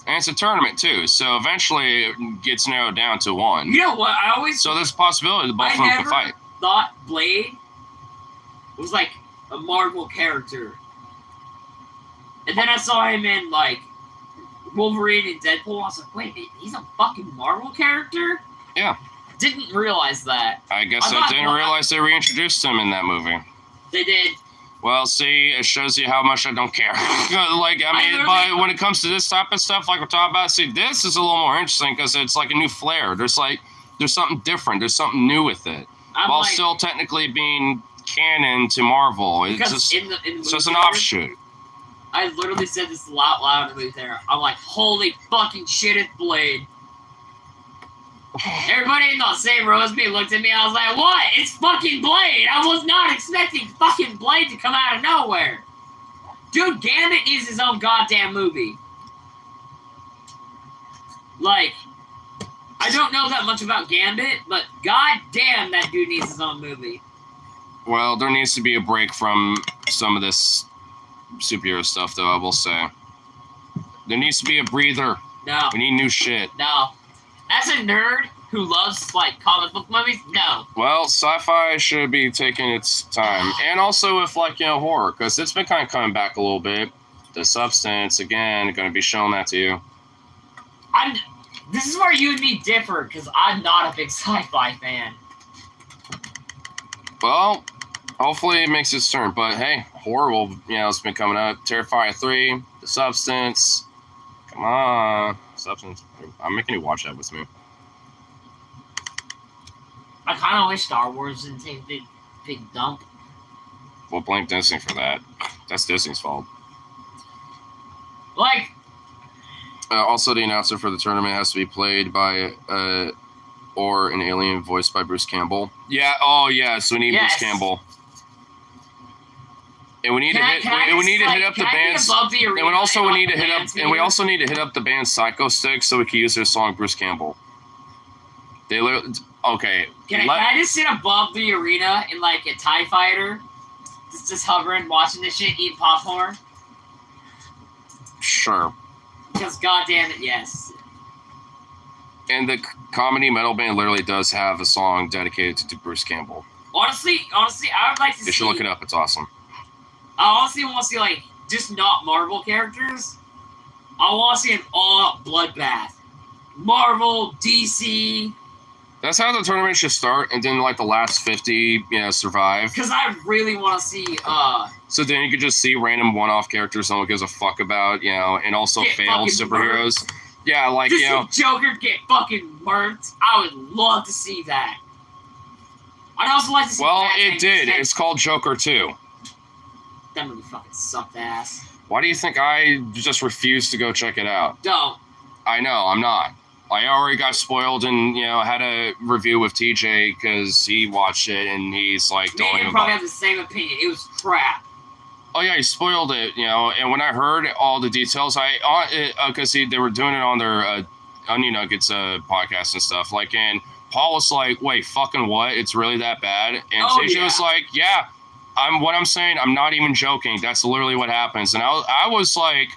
And it's a tournament too, so eventually it gets narrowed down to one. You know what? So there's a possibility that both of them can fight. I thought Blade was like a Marvel character. And then I saw him in like Wolverine and Deadpool. I was like, wait, he's a fucking Marvel character? Yeah. Didn't realize that. I guess I didn't realize they reintroduced him in that movie. They did. Well, see, it shows you how much I don't care. But when it comes to this type of stuff, like we're talking about, see, this is a little more interesting because it's like a new flair. There's something different. There's something new with it, while still technically being canon to Marvel. It's just it's just an offshoot. I literally said this out loud in the movie theater. I'm like, holy fucking shit, it's Blade. Everybody in the same row as me looked at me. I was like, what? It's fucking Blade. I was not expecting fucking Blade to come out of nowhere. Dude, Gambit needs his own goddamn movie. Like, I don't know that much about Gambit, but goddamn, that dude needs his own movie. Well, there needs to be a break from some of this superhero stuff, though, I will say. There needs to be a breather. No. We need new shit. No. As a nerd who loves, like, comic book movies, no. Well, sci-fi should be taking its time. And also with, like, horror, because it's been kind of coming back a little bit. The Substance, again, going to be showing that to you. This is where you and me differ, because I'm not a big sci-fi fan. Well, hopefully it makes its turn. But, hey, horror will, it's been coming out. Terrifier 3, The Substance. Come on. Substance. I'm making you watch that with me. I kind of wish Star Wars didn't take a big dump. Well, blame Disney for that. That's Disney's fault. Like, Also, the announcer for the tournament has to be played by or an alien voiced by Bruce Campbell. Yeah. Oh, yeah. So we need Yes. Bruce Campbell. And we need Can I- to can I hit. We just, need to like, hit up the can I be band's. above the And arena we also and, we like, need to the hit up. band's And we meter? also need to hit up the band's Psycho Stick so we can use their song Bruce Campbell. They literally. Okay. Can I just sit above the arena in like a TIE fighter? Just hovering, watching this shit, eating popcorn? Sure. Because goddamn it, yes. And the comedy metal band literally does have a song dedicated to Bruce Campbell. Honestly, I would like to You see. should look it up. It's awesome. I honestly want to see like just not Marvel characters. I want to see an all-out bloodbath. Marvel, DC. That's how the tournament should start, and then like the last 50, survive. Because I really want to see. So then you could just see random one-off characters no one gives a fuck about, and also Get failed fucking superheroes. Yeah, like just see Joker get fucking murked. I would love to see that. I'd also like to see. Well, Batman it did. get- It's called Joker 2. That movie fucking sucked ass. Why do you think I just refused to go check it out? Don't. I know, I'm not. I already got spoiled and, had a review with TJ because he watched it and he's like, Me don't and even him probably have the same opinion. It was crap. Oh yeah, he spoiled it, and when I heard all the details, because they were doing it on their Onion Nuggets podcast and stuff, and Paul was like, wait, fucking what? It's really that bad? And Oh, TJ yeah. was like, yeah, I'm saying, I'm not even joking. That's literally what happens. And I was like,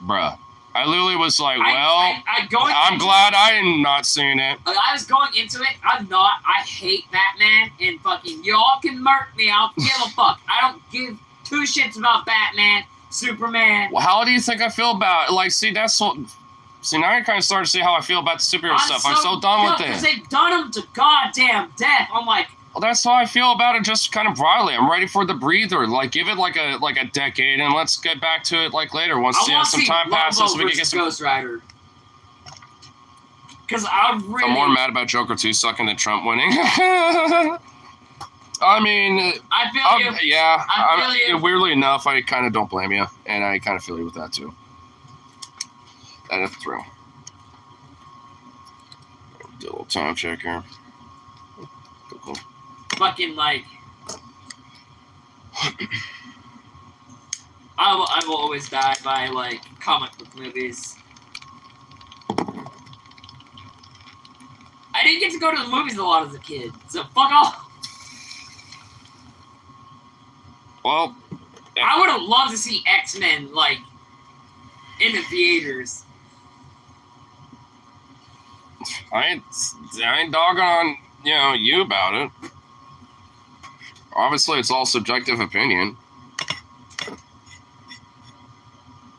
bruh. I literally was like, I'm glad I am not seeing it. I was going into it. I'm not. I hate Batman and fucking y'all can murk me. I don't give a fuck. I don't give two shits about Batman, Superman. Well, how do you think I feel about it? That's what. See, now you're kind of starting to see how I feel about the superhero stuff. I'm so done with Because it. they've done them to goddamn death. I'm like, Well, that's how I feel about it, just kind of broadly. I'm ready for the breather. Give it like a decade, and let's get back to it later once I want to some see time passes, Lobo so we can get versus some. Ghost Rider. Because I really. I'm more mad about Joker 2 sucking than Trump winning. I mean, I feel you. yeah. I feel you. Weirdly enough, I kind of don't blame you, and I kind of feel you with that too. That is true. Do a little time check here. Cool. Fucking I will always die by comic book movies. I didn't get to go to the movies a lot as a kid, so fuck off. Well, I would have loved to see X-Men in the theaters. I ain't dogging on you about it. Obviously, it's all subjective opinion.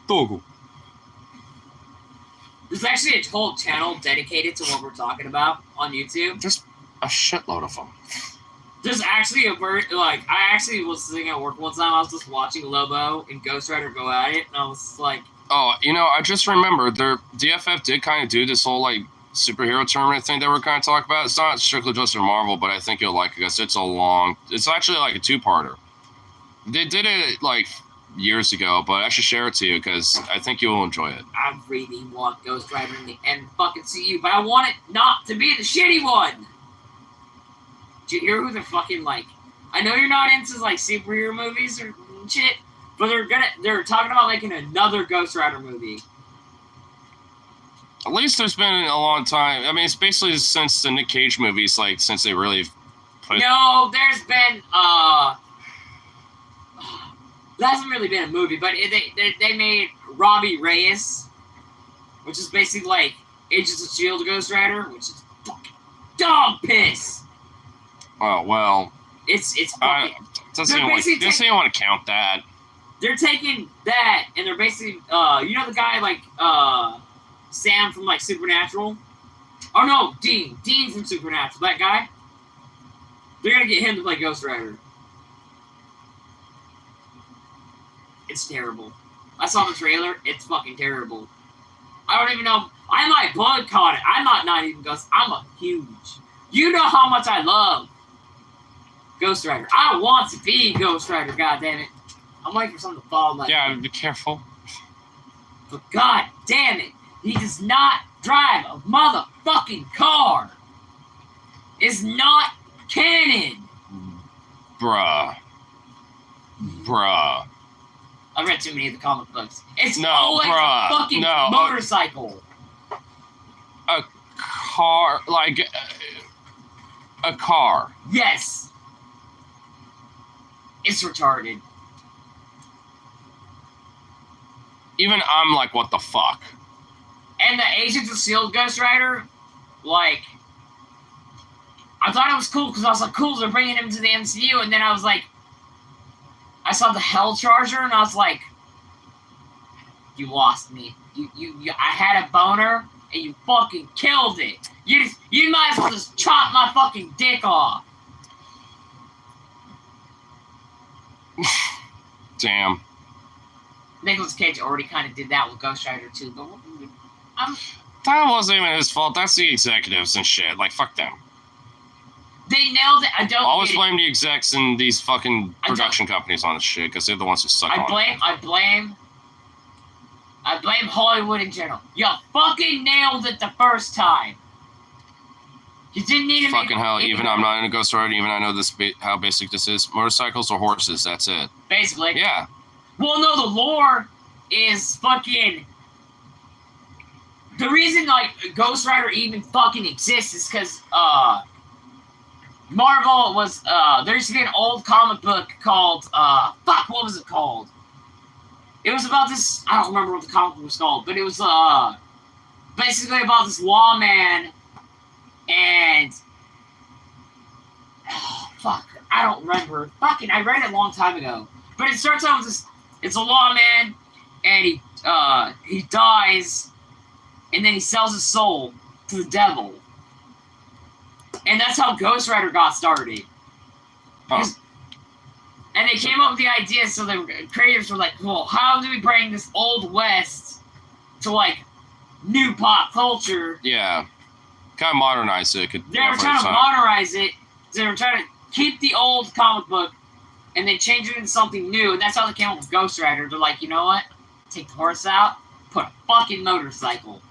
Doggle. There's actually a whole channel dedicated to what we're talking about on YouTube. Just a shitload of them. There's actually I actually was sitting at work one time. I was just watching Lobo and Ghost Rider go at it, and I was like, Oh, I just remembered their DFF did kind of do this whole superhero tournament thing that we're kind of talking about. It's not strictly just for Marvel, but I think you'll like it because it's actually a two-parter. They did it years ago, but I should share it to you because I think you'll enjoy it. I really want Ghost Rider in the end fucking CU, but I want it not to be the shitty one. Do you hear who they're fucking I know you're not into superhero movies or shit, but they're talking about making another Ghost Rider movie. At least there's been a long time. I mean, it's basically since the Nick Cage movies, since they really put. No, there's been there hasn't really been a movie, but they made Robbie Reyes, which is basically Agents of S.H.I.E.L.D. Ghost Rider, which is fucking dog piss. Oh well. It's fucking. Doesn't even want to count that. They're taking that and they're basically the guy Sam from Supernatural. Oh no, Dean from Supernatural. That guy. They're gonna get him to play Ghost Rider. It's terrible. I saw the trailer. It's fucking terrible. I don't even know. I might boycott it. I'm not even Ghost. I'm a huge. You know how much I love Ghost Rider. I want to be Ghost Rider. God damn it. I'm waiting for something to fall. Like Yeah, be careful. But god damn it, he does not drive a motherfucking car. It's not canon. Bruh. I read too many of the comic books. It's No, always bruh, a fucking no. motorcycle. A car, like a car. Yes. It's retarded. Even I'm like, what the fuck? And the Agents of S.H.I.E.L.D. Ghost Rider, like, I thought it was cool because I was like, cool, they're bringing him to the MCU, and then I was like, I saw the Hell Charger, and I was like, you lost me. I had a boner, and you fucking killed it. You might as well just chop my fucking dick off. Damn. Nicolas Cage already kind of did that with Ghost Rider too, but That wasn't even his fault. That's the executives and shit. Like, fuck them. they nailed it. I don't Always get it. blame the execs and these fucking production companies on this shit because they're the ones who suck on it. I blame Hollywood in general. You fucking nailed it the first time. You didn't need to Fucking make hell, even I'm not in a Ghost Rider, even I know this how basic this is. Motorcycles or horses, that's it. Basically. Yeah. Well, no, the lore is fucking... The reason, like, Ghost Rider even fucking exists is because, Marvel was, there used to be an old comic book called, what was it called? It was about this, I don't remember what the comic book was called, but it was, basically about this lawman, and, I don't remember. I read it a long time ago. But it starts out with this, it's a lawman, and he dies, and then he sells his soul to the devil. And that's how Ghost Rider got started. Huh. And they came up with the idea, so the creators were like, well, how do we bring this old west to, like, new pop culture? Yeah. Kind of modernize it. They were trying to modernize it. They were trying to keep the old comic book and then change it into something new. And that's how they came up with Ghost Rider. They're like, you know what? Take the horse out, put a fucking motorcycle.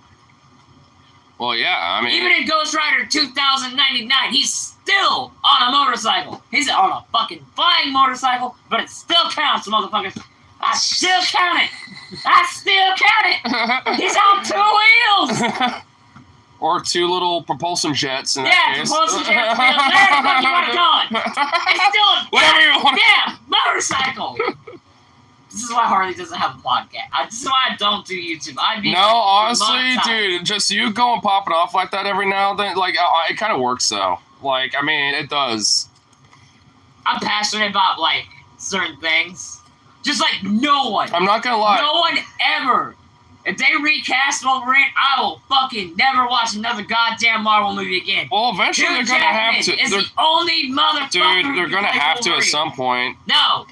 Well, yeah, I mean... Even in Ghost Rider 2099, he's still on a motorcycle. He's on a fucking flying motorcycle, but it still counts, motherfuckers. I still count it. He's on 2 wheels. Or 2 little propulsion jets in Yeah, that case. propulsion jets. Whatever the fuck you want to call it. It's still a Whatever you want. damn motorcycle. This is why Harley doesn't have a podcast. This is why I don't do YouTube. No, honestly, dude, just you going popping off like that every now and then, like, it kind of works, though. Like, I mean, it does. I'm passionate about, like, certain things. Just like no one. I'm not gonna lie. No one ever. If they recast Wolverine, I will fucking never watch another goddamn Marvel movie again. Well, eventually Hugh they're gonna have Jackman to. is the only motherfucker Dude, who they're can gonna play have to at Wolverine. some point. No.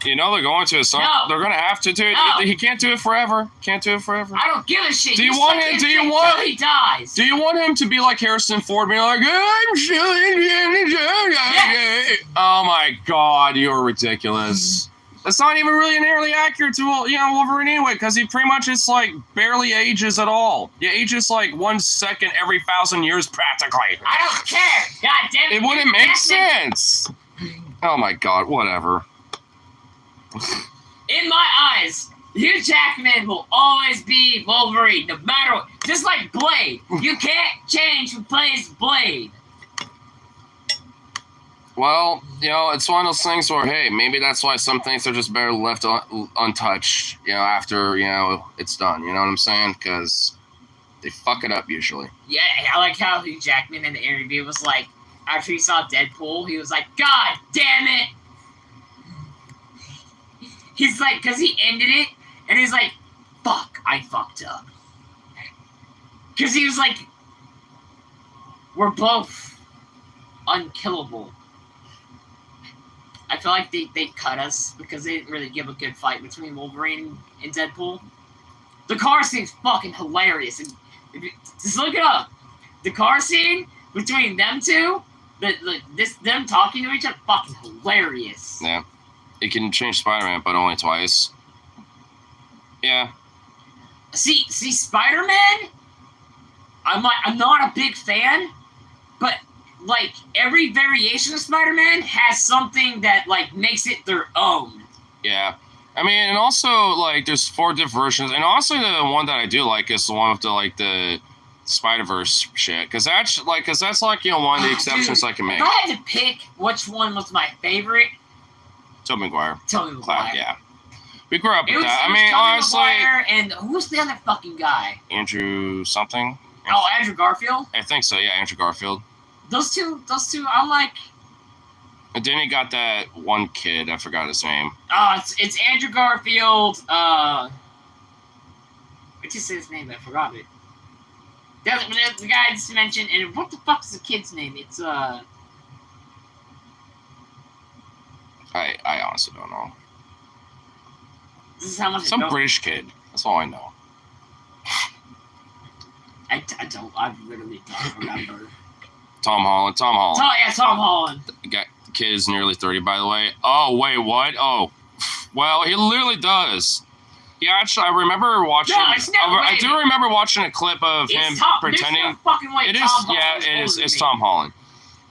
You know they're going to at some. No. They're gonna have to, dude. No. He can't do it forever. Can't do it forever. I don't give a shit. Do you He's want stuck him- in do you shit want- till he dies. Do you want him to be like Harrison Ford, being like, I'm shooting? Yes. Oh my God, you are ridiculous. That's not even really nearly accurate to Wolverine anyway, because he pretty much just like barely ages at all. He ages like 1 second every 1,000 years practically. I don't care. God damn it. It wouldn't Hugh make Jackman, sense. Oh my God, whatever. In my eyes, Hugh Jackman will always be Wolverine, no matter what. Just like Blade. You can't change who plays Blade. Well, it's one of those things where, hey, maybe that's why some things are just better left untouched, after, it's done. You know what I'm saying? Because they fuck it up usually. Yeah, I like how Hugh Jackman in the interview was like, after he saw Deadpool, he was like, God damn it! He's like, because he ended it, and he's like, fuck, I fucked up. Because he was like, we're both unkillable. I feel like they cut us because they didn't really give a good fight between Wolverine and Deadpool. The car scene's fucking hilarious. And just look it up. The car scene between them two, them talking to each other, fucking hilarious. Yeah. It can change Spider-Man, but only twice. Yeah. See, Spider-Man. I'm not a big fan, but like every variation of Spider-Man has something that like makes it their own. Yeah. I mean, and also like there's 4 different versions, and also the one that I do like is the one with the Spider-Verse shit, because that's like one of the exceptions Dude, I can make. If I had to pick which one was my favorite, Tobey Maguire. Tobey Maguire. Yeah. We grew up with that. It I mean, was honestly. Maguire and who's the other fucking guy? Andrew something? Oh, Andrew Garfield. I think so, yeah, Andrew Garfield. Those two. I'm like. And then he got that one kid, I forgot his name. It's Andrew Garfield. What did you say his name? I forgot it. The guy I just mentioned, and what the fuck is the kid's name? It's I honestly don't know. This is how much Some British kid. That's all I know. I literally don't remember. Tom Holland. Tom Holland. The kid is nearly 30, by the way. Oh, wait, what? Oh, well, he literally does. Yeah, actually, I remember watching. No, it's not. I do remember watching a clip of him pretending. There's no fucking way It is. Tom Yeah, Holland it is. older It's than Tom me. Holland.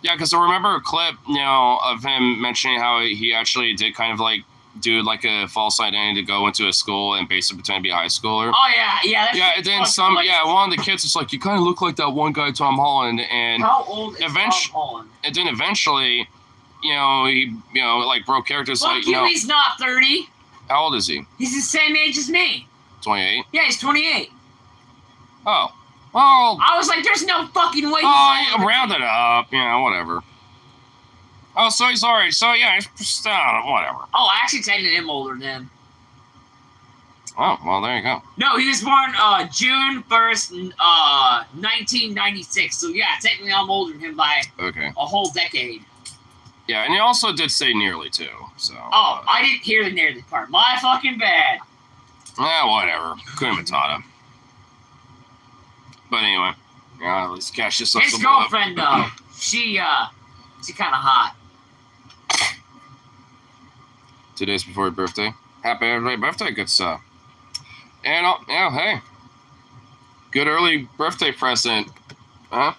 Yeah, because I remember a clip, of him mentioning how he actually did kind of like do like a false identity to go into a school and basically pretend to be a high schooler. Oh yeah. Yeah, and then one of the kids was like, "You kind of look like that one guy, Tom Holland." And how old is Tom Holland? And then eventually, he like broke characters. Fuck like, you, he's not 30. How old is he? He's the same age as me. 28. Yeah, he's 28. Oh, well. I was like, there's no fucking way. Oh, round it up. Whatever. Oh, so he's already. So yeah, it's just, whatever. Oh, I actually technically am older than him. Oh, well, there you go. No, he was born June 1st, 1996. So yeah, technically I'm older than him by Okay. a whole decade. Yeah, and he also did say nearly too. So. Oh, I didn't hear the nearly part. My fucking bad. Whatever. Kuna Matata. But anyway, let's catch this up. His girlfriend though, she kind of hot. 2 days before your birthday. Happy early birthday, good stuff. And hey, good early birthday present, huh?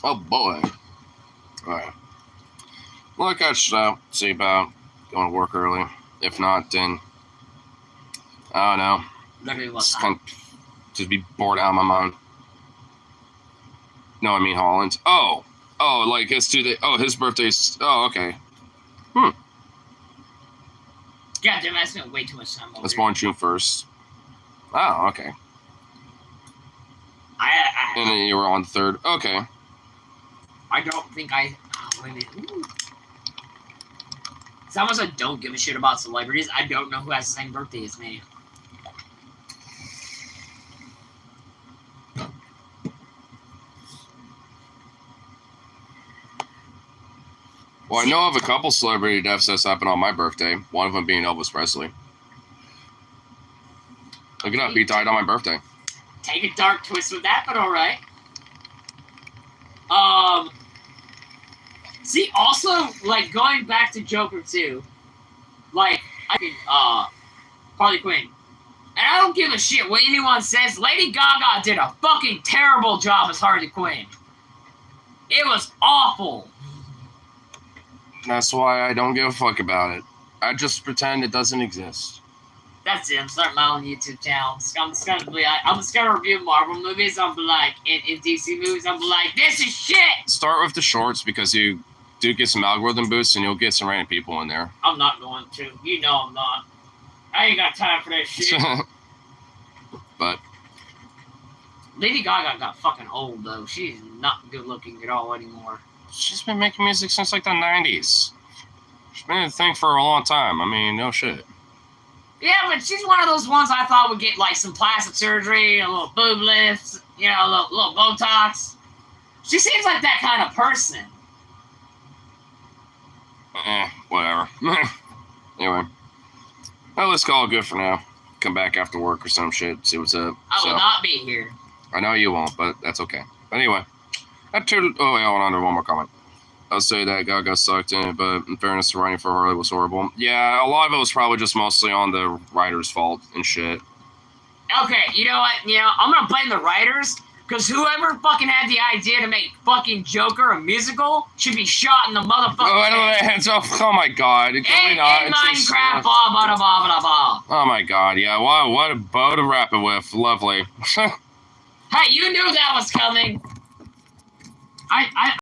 Oh boy. All right. Well, I catch see about going to work early. If not, then I don't know. Literally what Just time? just be bored out of my mind. No, I mean Holland. Oh, like it's 2 days. Oh, his birthday's. Oh, okay. God damn, I spent way too much time over That's here. born June 1st. Oh, okay. And then you were on the 3rd. Okay. I don't think I. Oh, wait a minute. Ooh. It's almost I don't give a shit about celebrities. I don't know who has the same birthday as me. Well, I know of a couple celebrity deaths that's happened on my birthday. One of them being Elvis Presley. Look it up. He died on my birthday. Take a dark twist with that, but alright. See, also, like, going back to Joker 2, like, I mean, Harley Quinn. And I don't give a shit what anyone says. Lady Gaga did a fucking terrible job as Harley Quinn. It was awful. That's why I don't give a fuck about it. I just pretend it doesn't exist. That's it. I'm starting my own YouTube channel. I'm just gonna review Marvel movies. I'm like, in DC movies, I'm like, this is shit. Start with the shorts because you do get some algorithm boosts and you'll get some random people in there. I'm not going to. You know I'm not. I ain't got time for that shit. But Lady Gaga got fucking old though. She's not good looking at all anymore. she's been making music since like the 90s. She's been a thing for a long time. I mean, no shit. Yeah, but she's one of those ones I thought would get like some plastic surgery, a little boob lifts, a little Botox. She seems like that kind of person. Yeah. Anyway. Well, let's call it good for now. Come back after work or some shit, see what's up. I will not be here. I know you won't, but that's okay. But anyway. Oh, wait, hold on to one more comment. I'll say that guy got sucked in it, but in fairness, the writing for Harley was horrible. Yeah, a lot of it was probably just mostly on the writer's fault and shit. Okay, you know what? I'm gonna blame the writers, because whoever fucking had the idea to make fucking Joker a musical should be shot in the motherfucking head. Oh my god. In Minecraft, blah, blah, blah, blah, blah. Oh my god, yeah. Wow, what a bow to wrap it with. Lovely. Hey, you knew that was coming. I